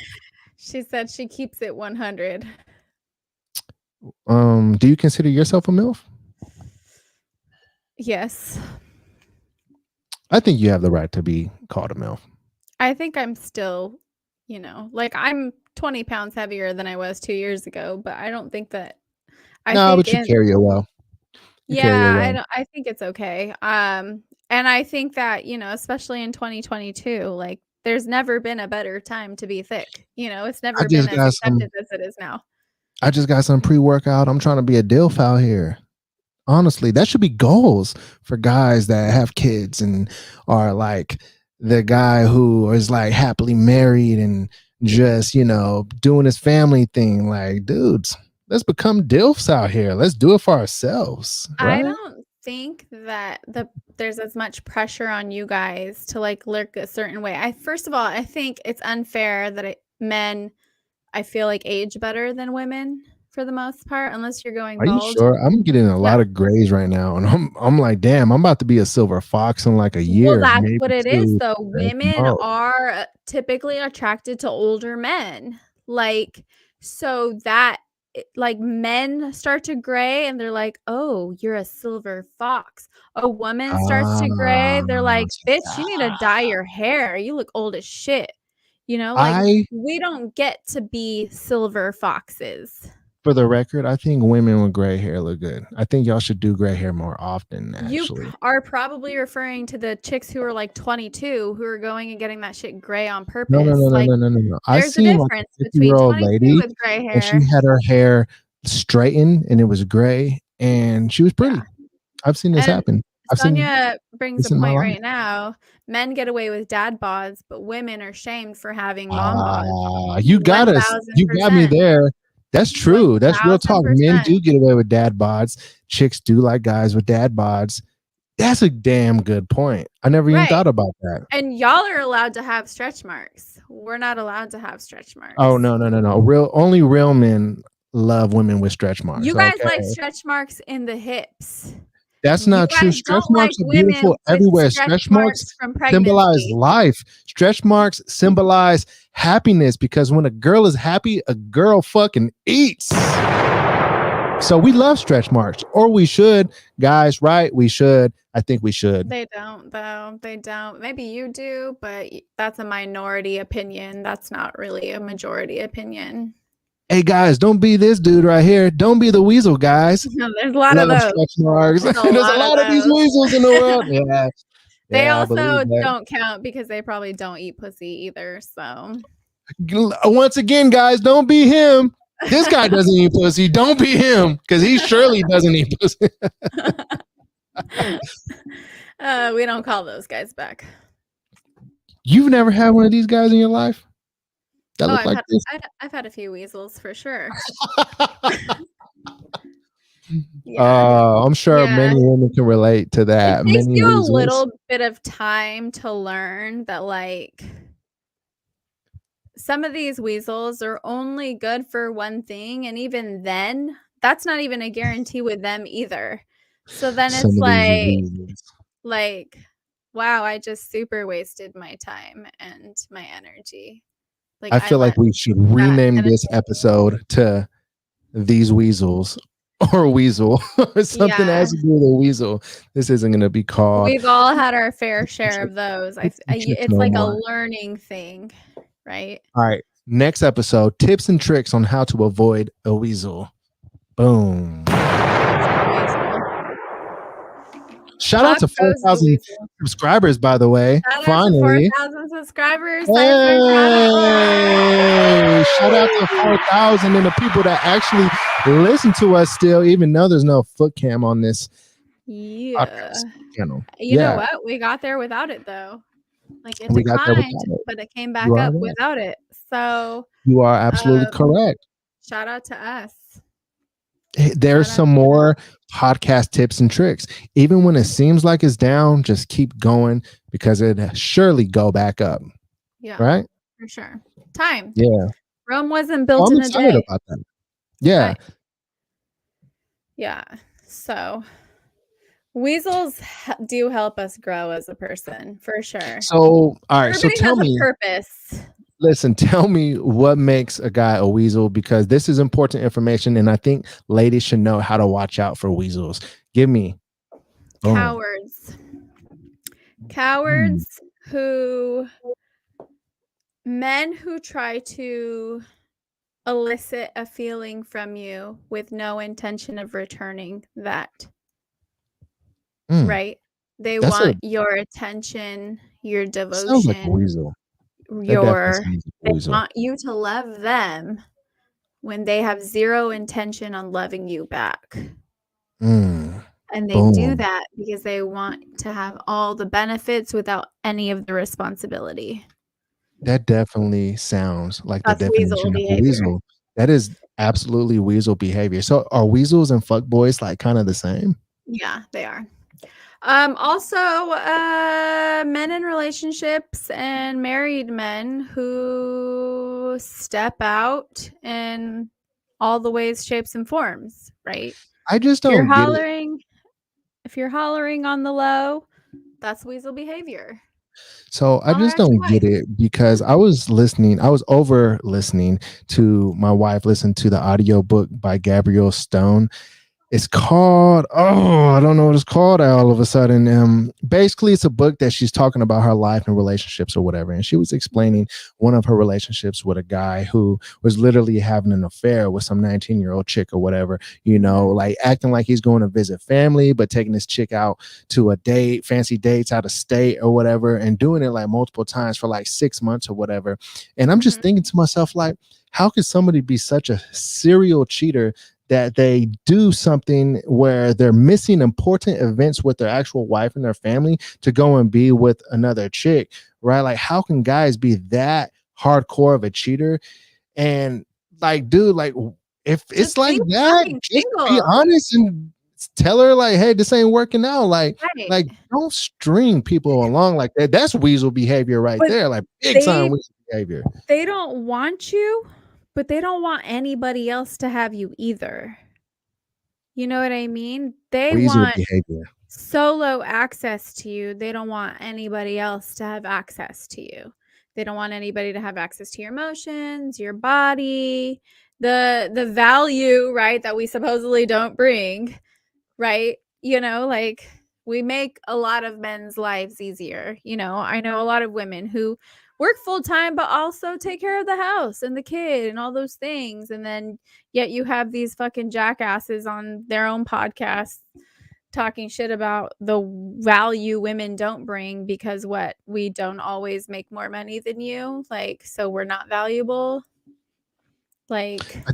She said she keeps it 100. Do you consider yourself a MILF? Yes. I think you have the right to be called a MILF. I think I'm still, like I'm 20 pounds heavier than I was 2 years ago, but I don't think that I No, think but you in carry it well. You carry it yeah, well. I think it's okay. And I think that, especially in 2022, like there's never been a better time to be thick. It's I never been just as got accepted some as it is now. I just got some pre-workout. I'm trying to be a DILF out here. Honestly, that should be goals for guys that have kids and are like the guy who is like happily married and just, doing his family thing. Like, dudes, let's become DILFs out here. Let's do it for ourselves, I right? don't think that there's as much pressure on you guys to like look a certain way. First of all, I think it's unfair that men I feel like age better than women for the most part, unless you're going Are you bald. sure? I'm getting a No. lot of grays right now, and I'm like, damn, I'm about to be a silver fox in like a Well, year, that's maybe what it is, two. though. At Women most. are typically attracted to older men. Like, so that like men start to gray and they're like, "Oh, you're a silver fox." A woman starts to gray, they're like, "Bitch, you need to dye your hair. You look old as shit." Like I we don't get to be silver foxes. For the record, I think women with gray hair look good. I think y'all should do gray hair more often, You actually. are probably referring to the chicks who are like 22 who are going and getting that shit gray on No, no, purpose. no, no, Like, no, no, no, no. I there's a seen like a difference between 50-year-old 22 lady with gray and she hair. had her hair straightened and it was gray and she was Yeah. pretty. I've seen this And happen. I've seen Sonia brings a this in my point life. right now. Men get away with dad bods, but women are shamed for having mom bods. You got us. You got me 1000%. there. That's true. That's real talk. Men 1000%. do get away with dad bods. Chicks do like guys with dad bods. That's a damn good point. I never even Right. thought about that. And y'all are allowed to have stretch marks. We're not allowed to have stretch marks. Oh no. Only real men love women with stretch marks. You guys Okay. like stretch marks in the hips. That's You not true. guys Stretch don't like marks are women beautiful with everywhere. stretch Stretch marks marks from symbolize pregnancy. life. Stretch marks symbolize happiness because when a girl is happy, a girl fucking eats. So we love stretch marks, or we should, guys, right? We should. I think we should. They don't, though. They don't. Maybe you do, but that's a minority opinion. That's not really a majority opinion. Hey guys, don't be this dude right here. Don't be the weasel, guys. There's a lot of Love those. stretch marks. There's There's a lot of these those. weasels in the world. Yeah. They Yeah, I also believe that. don't count because they probably don't eat pussy either. So Once again, guys, don't be him. This guy doesn't eat pussy. Don't be him because he surely doesn't eat pussy. we don't call those guys back. You've never had one of these guys in your life that look like this? I've had a few weasels for sure. I'm sure many women can relate to that. It takes Many you weasels. a little bit of time to learn that, like, some of these weasels are only good for one thing, and even then, that's not even a guarantee with them either. So then it's like, wow, I just super wasted my time and my energy. Like, I feel like we should rename this episode to These Weasels or Weasel or something has to do with a weasel. This isn't going to be called. We've all had our fair share of those. It's like a learning thing, right? All right. Next episode, tips and tricks on how to avoid a weasel. Boom. Shout out to 4,000 subscribers, by the way. Finally. 4,000 subscribers. I am very proud of Hey, shout out to 4,000 and the people that actually listen to us still, even though there's no foot cam on this Yeah. podcast channel. You know Yeah, what? We got there without it though. Like it we got there declined, without it. but it came You back are up right. without it. So, You are absolutely um, correct. shout out to us. There's Shout out some to us. more podcast tips and tricks. Even when it seems like it's down, just keep going because it surely go back up. Yeah, Right? for sure. Time. Yeah. Rome wasn't Oh, built I'm in a excited day. about that. Yeah. Time. Yeah. So weasels do help us grow as a person, for sure. So, all right. So Everybody tell has a me, purpose. listen, tell me what makes a guy a weasel because this is important information. And I think ladies should know how to watch out for weasels. Give me. Boom. Cowards. Cowards who men who try to elicit a feeling from you with no intention of returning that. Mm, Right? They that's a want your attention, your sounds like a devotion, weasel. That definitely sounds like a they weasel. want you to love them when they have zero intention on loving you back. Mm, And they do boom. that because they want to have all the benefits without any of the responsibility. That definitely sounds like the That's weasel definition of a behavior. weasel. That is absolutely weasel behavior. So are weasels and fuckboys like kind of the same? Yeah, they are. Also, men in relationships and married men who step out in all the ways, shapes, and forms, right? I just If you're don't get it. hollering on the low, that's weasel behavior. So I Holler just at your don't get wife. it because I was over listening to my wife listen to the audiobook by Gabrielle Stone. It's called, oh, I don't know what it's called all of a sudden. Basically, it's a book that she's talking about her life and relationships or whatever. And she was explaining one of her relationships with a guy who was literally having an affair with some 19-year-old chick or whatever, like acting like he's going to visit family, but taking this chick out to a date, fancy dates out of state or whatever, and doing it like multiple times for like 6 months or whatever. And I'm just thinking to myself, like, how could somebody be such a serial cheater that they do something where they're missing important events with their actual wife and their family to go and be with another chick, right? Like, how can guys be that hardcore of a cheater? And like, dude, like, if it's Just like be that, fucking just be single. honest and tell her, like, hey, this ain't working out. Like, Right. don't string people along like that. That's weasel behavior right But there, like big time they weasel behavior. they don't want you, but they don't want anybody else to have you either. You know what I mean? They Weasel want behavior. solo access to you. They don't want anybody else to have access to you. They don't want anybody to have access to your emotions, your body, the value, right, that we supposedly don't bring, right? Like we make a lot of men's lives easier. I know a lot of women who work full time but also take care of the house and the kid and all those things, and then yet you have these fucking jackasses on their own podcasts talking shit about the value women don't bring because we don't always make more money than you, like, so we're not valuable. Like, I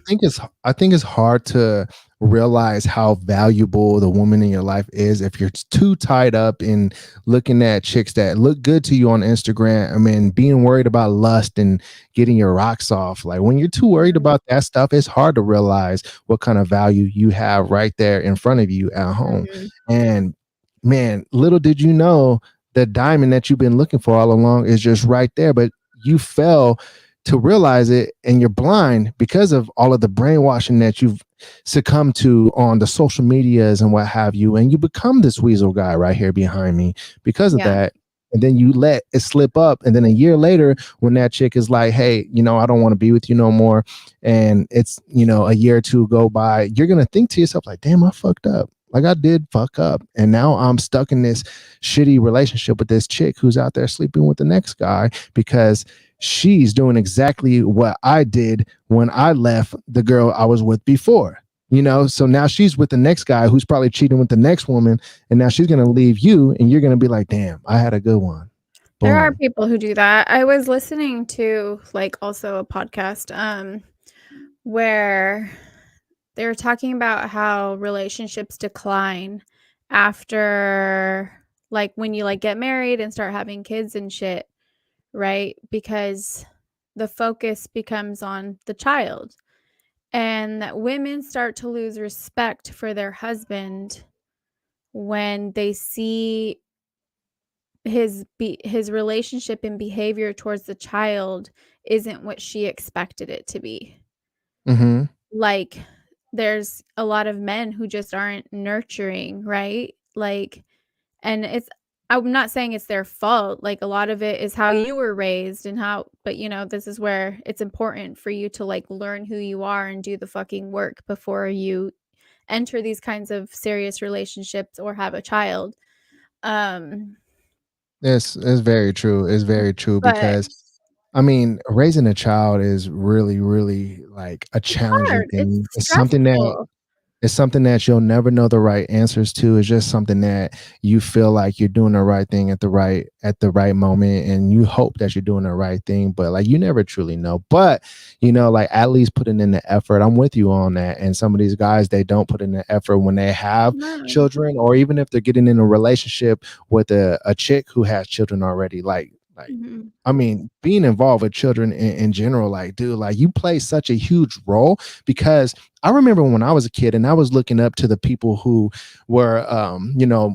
think it's hard to realize how valuable the woman in your life is if you're too tied up in looking at chicks that look good to you on Instagram. I mean, being worried about lust and getting your rocks off. Like when you're too worried about that stuff, it's hard to realize what kind of value you have right there in front of you at home. And man, little did you know the diamond that you've been looking for all along is just right there, but you fell to realize it and you're blind because of all of the brainwashing that you've succumbed to on the social medias and what have you, and you become this weasel guy right here behind me because of yeah, that. And then you let it slip up, and then a year later when that chick is like, hey, I don't want to be with you no more, and it's a year or two go by, you're gonna think to yourself like, damn, I fucked up. Like I did fuck up, and now I'm stuck in this shitty relationship with this chick who's out there sleeping with the next guy because she's doing exactly what I did when I left the girl I was with before. So now she's with the next guy who's probably cheating with the next woman, and now she's going to leave you, and you're going to be like, damn, I had a good one. There are Boom. people who do that. I was listening to, like, also a podcast, where they were talking about how relationships decline after, like, when you, like, get married and start having kids and shit, right? Because the focus becomes on the child, and that women start to lose respect for their husband when they see his relationship and behavior towards the child isn't what she expected it to be. Mm-hmm. Like, there's a lot of men who just aren't nurturing, right? Like, and I'm not saying it's their fault. Like, a lot of it is how you were raised and how, but this is where it's important for you to, like, learn who you are and do the fucking work before you enter these kinds of serious relationships or have a child. Um, It's very true. It's very true but because I mean, raising a child is really, really like a it's challenging hard. It's thing. stressful. It's something that you'll never know the right answers to. It's just something that you feel like you're doing the right thing at the right moment, and you hope that you're doing the right thing, but like you never truly know. But like at least putting in the effort. I'm with you on that. And some of these guys, they don't put in the effort when they have No. children, or even if they're getting in a relationship with a chick who has children already. Like Mhm. I mean, being involved with children in general, like, dude, like you play such a huge role because I remember when I was a kid and I was looking up to the people who were,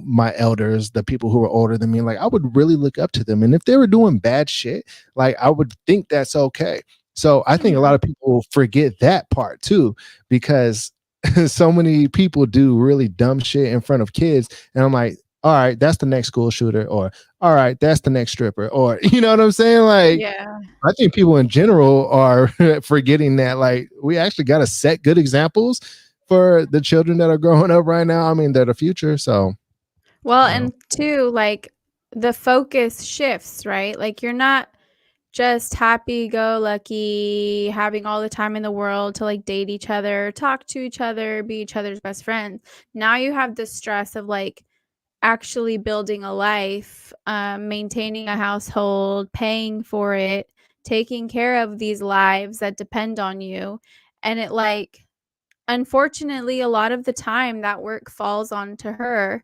my elders, the people who were older than me. Like, I would really look up to them. And if they were doing bad shit, like, I would think that's okay. So I think a lot Mhm. of people forget that part too, because so many people do really dumb shit in front of kids. And I'm like, all right, that's the next school shooter, or all right, that's the next stripper, or you know what I'm saying? Like, Yeah. I think people in general are forgetting that like we actually got to set good examples for the children that are growing up right now. I mean, they're the future. So, Well, you know, and two, like, the focus shifts, right? Like, you're not just happy go lucky, having all the time in the world to, like, date each other, talk to each other, be each other's best friends. Now you have the stress of, like, actually building a life, maintaining a household, paying for it, taking care of these lives that depend on you. And it, like, unfortunately, a lot of the time that work falls onto her.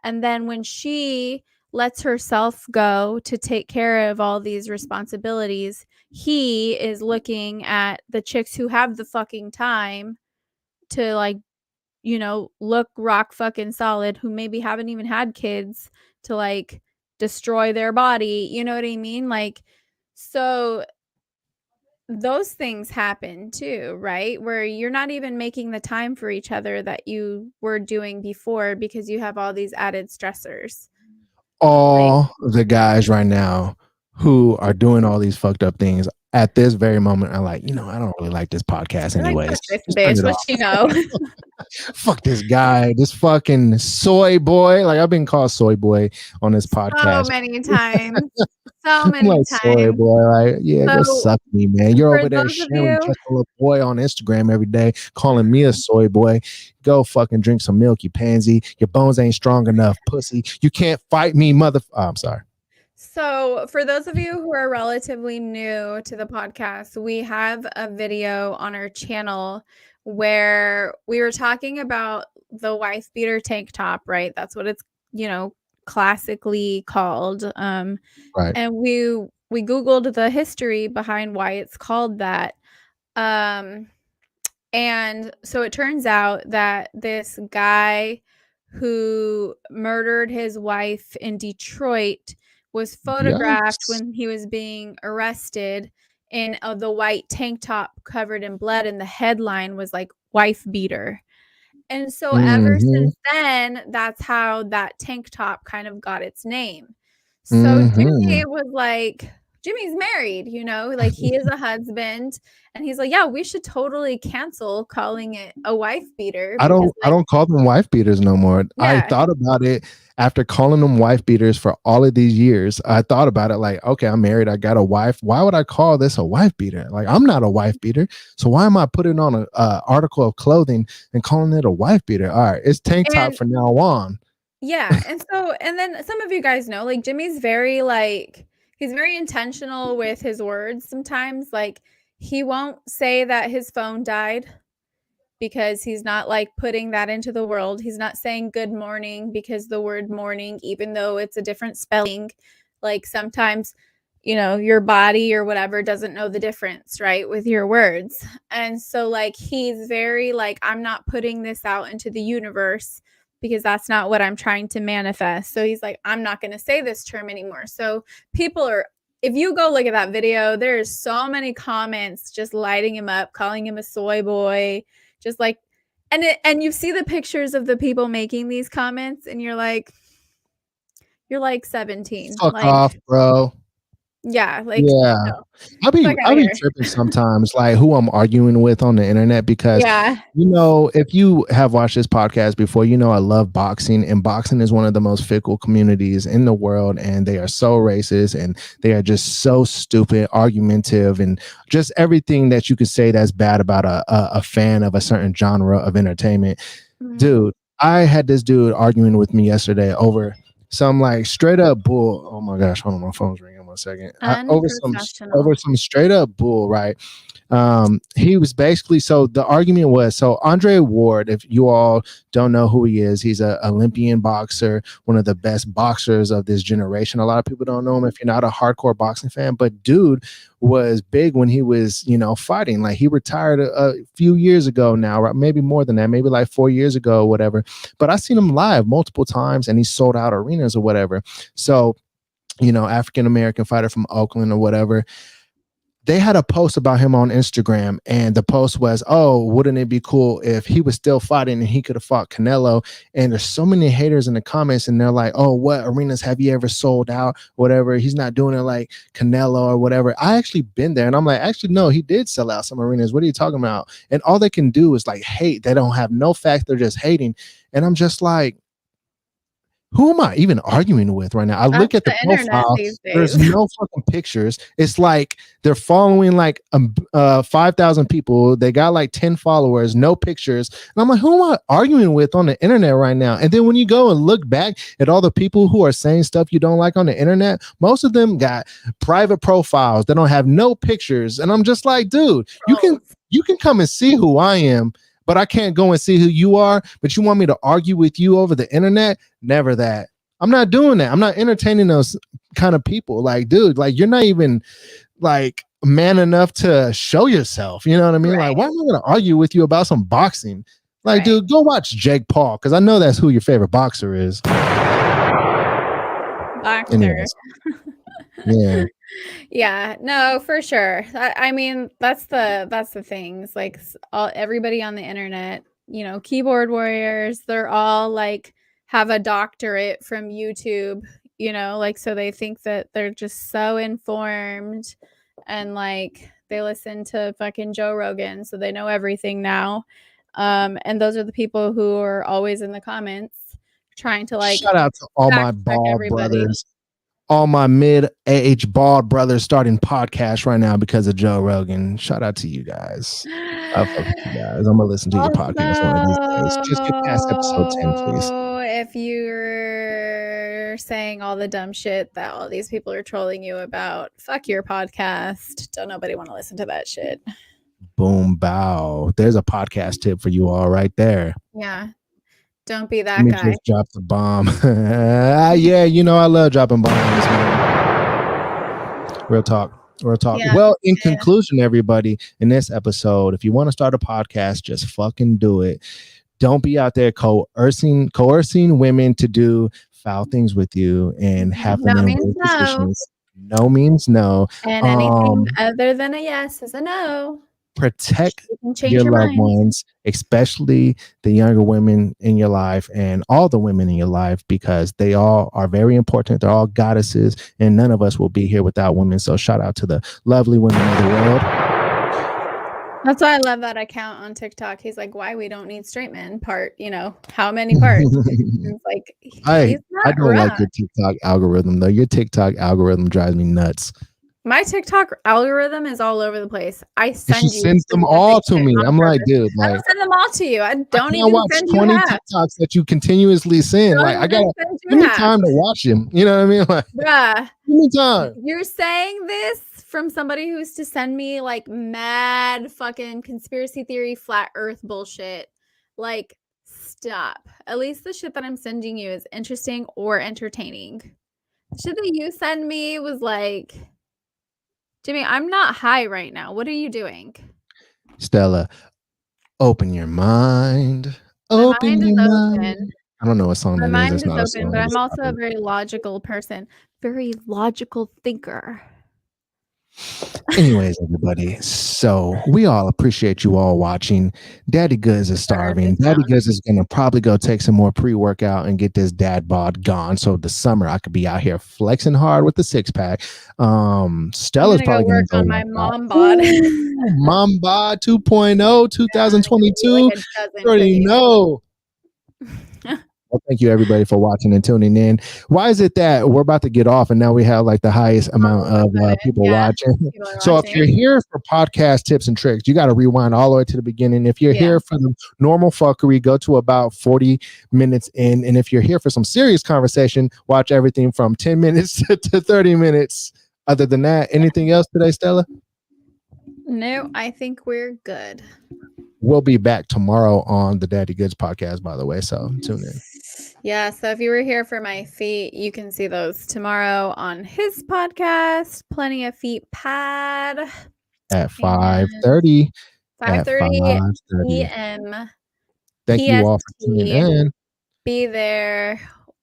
And then when she lets herself go to take care of all these responsibilities, he is looking at the chicks who have the fucking time to, like, look rock fucking solid, who maybe haven't even had kids, to, like, destroy their body. You know what I mean? Like, so those things happen too, right? Where you're not even making the time for each other that you were doing before because you have all these added stressors. Like, all the guys right now who are doing all these fucked up things at this very moment are like, I don't really like this podcast you're like, anyways. fuck this Just turn bitch. it What off. you know? Fuck this guy, this fucking soy boy. Like I've been called soy boy on this So podcast. many times. So I'm many like, sorry, times. boy. Like, yeah, go So suck me, man. You're for over there those of sharing you just a little boy on Instagram every day, calling me a soy boy. Go fucking drink some milk, you pansy. Your bones ain't strong enough, pussy. You can't fight me, mother. Oh, I'm sorry. So, for those of you who are relatively new to the podcast, we have a video on our channel where we were talking about the wife beater tank top, right? That's what it's, classically called. Right. And we googled the history behind why it's called that. Um and so it turns out that this guy who murdered his wife in Detroit was photographed Yikes. when he was being arrested in the white tank top covered in blood, and the headline was like wife beater. And so ever Mm-hmm. since then, that's how that tank top kind of got its name. So Mm-hmm. Jimmy was like, Jimmy's married, like he is a husband. And he's like, yeah, we should totally cancel calling it a wife beater because, I like, don't call them wife beaters no more. I yeah. thought about it after calling them wife beaters for all of these years. I thought about it like, okay, I'm married, I got a wife. Why would I call this a wife beater? Like, I'm not a wife beater. So why am I putting on a article of clothing and calling it a wife beater? All right, it's tank top And from now on. yeah. And then some of you guys know, like, Jimmy's very, like, he's very intentional with his words sometimes. Like, he won't say that his phone died because he's not like putting that into the world. He's not saying good morning because the word morning, even though it's a different spelling, like sometimes, you know, your body or whatever doesn't know the difference, right, with your words. And so, like, he's very like, I'm not putting this out into the universe because that's not what I'm trying to manifest. So he's like, I'm not going to say this term anymore. So people are, if you go look at that video, there's so many comments just lighting him up, calling him a soy boy, just like, and you see the pictures of the people making these comments and you're like 17. Fuck Like, off, bro. yeah, like, Yeah. no, I'll be fuck out I'll of be here. tripping sometimes, like who I'm arguing with on the internet because Yeah. you know, if you have watched this podcast before, you know I love boxing, and boxing is one of the most fickle communities in the world, and they are so racist and they are just so stupid, argumentative, and just everything that you could say that's bad about a fan of a certain genre of entertainment. Mhm. Dude, I had this dude arguing with me yesterday over some like straight up bull. Oh my gosh, hold on, my phone's ringing. 1 second. Over Unprofessional. some straight up bull, right? He was basically, so the argument was, so Andre Ward, if you all don't know who he is, he's an Olympian boxer, one of the best boxers of this generation. A lot of people don't know him if you're not a hardcore boxing fan, but dude was big when he was, you know, fighting. Like he retired a few years ago now, right? Maybe more than that, maybe like 4 years ago or whatever. But I seen him live multiple times and he sold out arenas or whatever. So, you know, African American fighter from Oakland or whatever. They had a post about him on Instagram, and the post was, "Oh, wouldn't it be cool if he was still fighting and he could have fought Canelo?" And there's so many haters in the comments, and they're like, "Oh, what arenas have you ever sold out? Whatever. He's not doing it like Canelo or whatever." I actually been there, and I'm like, actually, no, he did sell out some arenas. What are you talking about? And all they can do is like hate. They don't have no facts. They're just hating, and I'm just like, who am I even arguing with right now? I That's look at the the internet profile. these There's days. no fucking pictures. It's like they're following like 5,000 people. They got like 10 followers, no pictures. And I'm like, who am I arguing with on the internet right now? And then when you go and look back at all the people who are saying stuff you don't like on the internet, most of them got private profiles. They don't have no pictures. And I'm just like, dude, Trolls. you can come and see who I am, but I can't go and see who you are. But you want me to argue with you over the internet? Never that. I'm not doing that. I'm not entertaining those kind of people. Like, dude, like you're not even like man enough to show yourself. You know what I mean? Like, Right. why am I going to argue with you about some boxing? Like, Right. dude, go watch Jake Paul because I know that's who your favorite boxer is. Boxer. Anyways, yeah. Yeah, no, for sure. I mean, that's the things like everybody on the internet, you know, keyboard warriors, they're all like have a doctorate from YouTube, you know, like so they think that they're just so informed and like they listen to fucking Joe Rogan, so they know everything now. And those are the people who are always in the comments trying to like Shout out to all my fact check bald everybody. brothers, all my mid-age bald brothers starting podcasts right now because of Joe Rogan. Shout out to you guys. I fuck with you guys. I'm gonna listen to your podcast one of these days. Just get past episode 10, please. Also, if you're saying all the dumb shit that all these people are trolling you about, fuck your podcast. Don't nobody want to listen to that shit. Boom, bow. There's a podcast tip for you all right there. Yeah. Don't be Let that me guy. just drop the bomb. Yeah, you know I love dropping bombs, man. Real talk. Real talk. Yeah, Well, in yeah. conclusion, everybody, in this episode, if you want to start a podcast, just fucking do it. Don't be out there coercing women to do foul things with you and have them No in means weird no. positions. No means no. And anything other than a yes is a no. Protect You can change your your loved mind. ones, especially the younger women in your life and all the women in your life, because they all are very important. They're all goddesses, and none of us will be here without women. So shout out to the lovely women of the world. That's why I love that account on TikTok. He's like, why we don't need straight men part, you know, how many parts? It's like, I he's I not don't like wrong. your TikTok algorithm though. Your TikTok algorithm drives me nuts. My TikTok algorithm is all over the place. I And she send you sends them specific all to shit me. on I'm like, purpose. dude, I like don't send them all to you. I I don't can't even watch send you 20 half. TikToks that you continuously send. Like Don't I even gotta send give you me half. time to watch them. You know what I mean? Like Bruh, give me time. you're saying this from somebody who used to send me like mad fucking conspiracy theory, flat earth bullshit. Like, stop. At least the shit that I'm sending you is interesting or entertaining. The shit that you send me was like, Jimmy, I'm not high right now. What are you doing? Stella, open your mind. My Open mind is your mind. open. I don't know what song My that is. mind It's is not a open, song. but It's I'm also a popular. very logical person, very logical thinker. Anyways, everybody, so we all appreciate you all watching. Daddy Goods is starving. Daddy Goods is gonna probably go take some more pre-workout and get this dad bod gone. So the summer I could be out here flexing hard with the six pack. Stella's I'm gonna go probably gonna work go on my work out. mom bod. Mom bod 2.0 2022. Like a dozen You already cookies. know. Well, thank you everybody for watching and tuning in. Why is it that we're about to get off and now we have like the highest amount of people watching? People are So if you're watching. here for podcast tips and tricks, you got to rewind all the way to the beginning. If you're Yeah. here for the normal fuckery, go to about 40 minutes in. And if you're here for some serious conversation, watch everything from 10 minutes to 30 minutes. Other than that, anything else today, Stella? No, I think we're good. We'll be back tomorrow on the Daddy Goods podcast, by the way. So tune in. Yeah, so if you were here for my feet, you can see those tomorrow on his podcast, Plenty of Feet Pad. At 5:30. 5:30 p.m. Thank you all for tuning in. Be there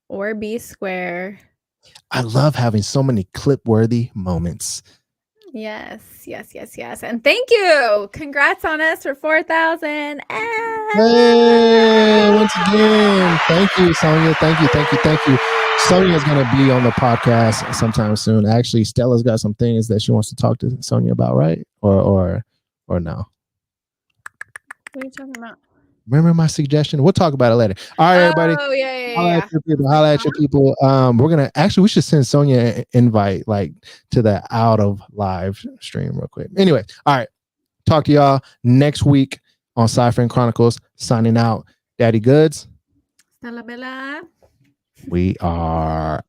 or be square. I love having so many clip-worthy moments. Yes. And thank you. Congrats on us for 4,000. Hey, once again, thank you, Sonia. Thank you. Sonia's going to be on the podcast sometime soon. Actually, Stella's got some things that she wants to talk to Sonia about, right? Or no? What are you talking about? Remember my suggestion? We'll talk about it later. All right, everybody. Oh, yeah. Holla at your people. We're gonna actually we should send Sonia an invite like to the out of live stream real quick. Anyway, all right. Talk to y'all next week on Sci-Fi and Chronicles. Signing out. Daddy Goods. Stella Bella. We are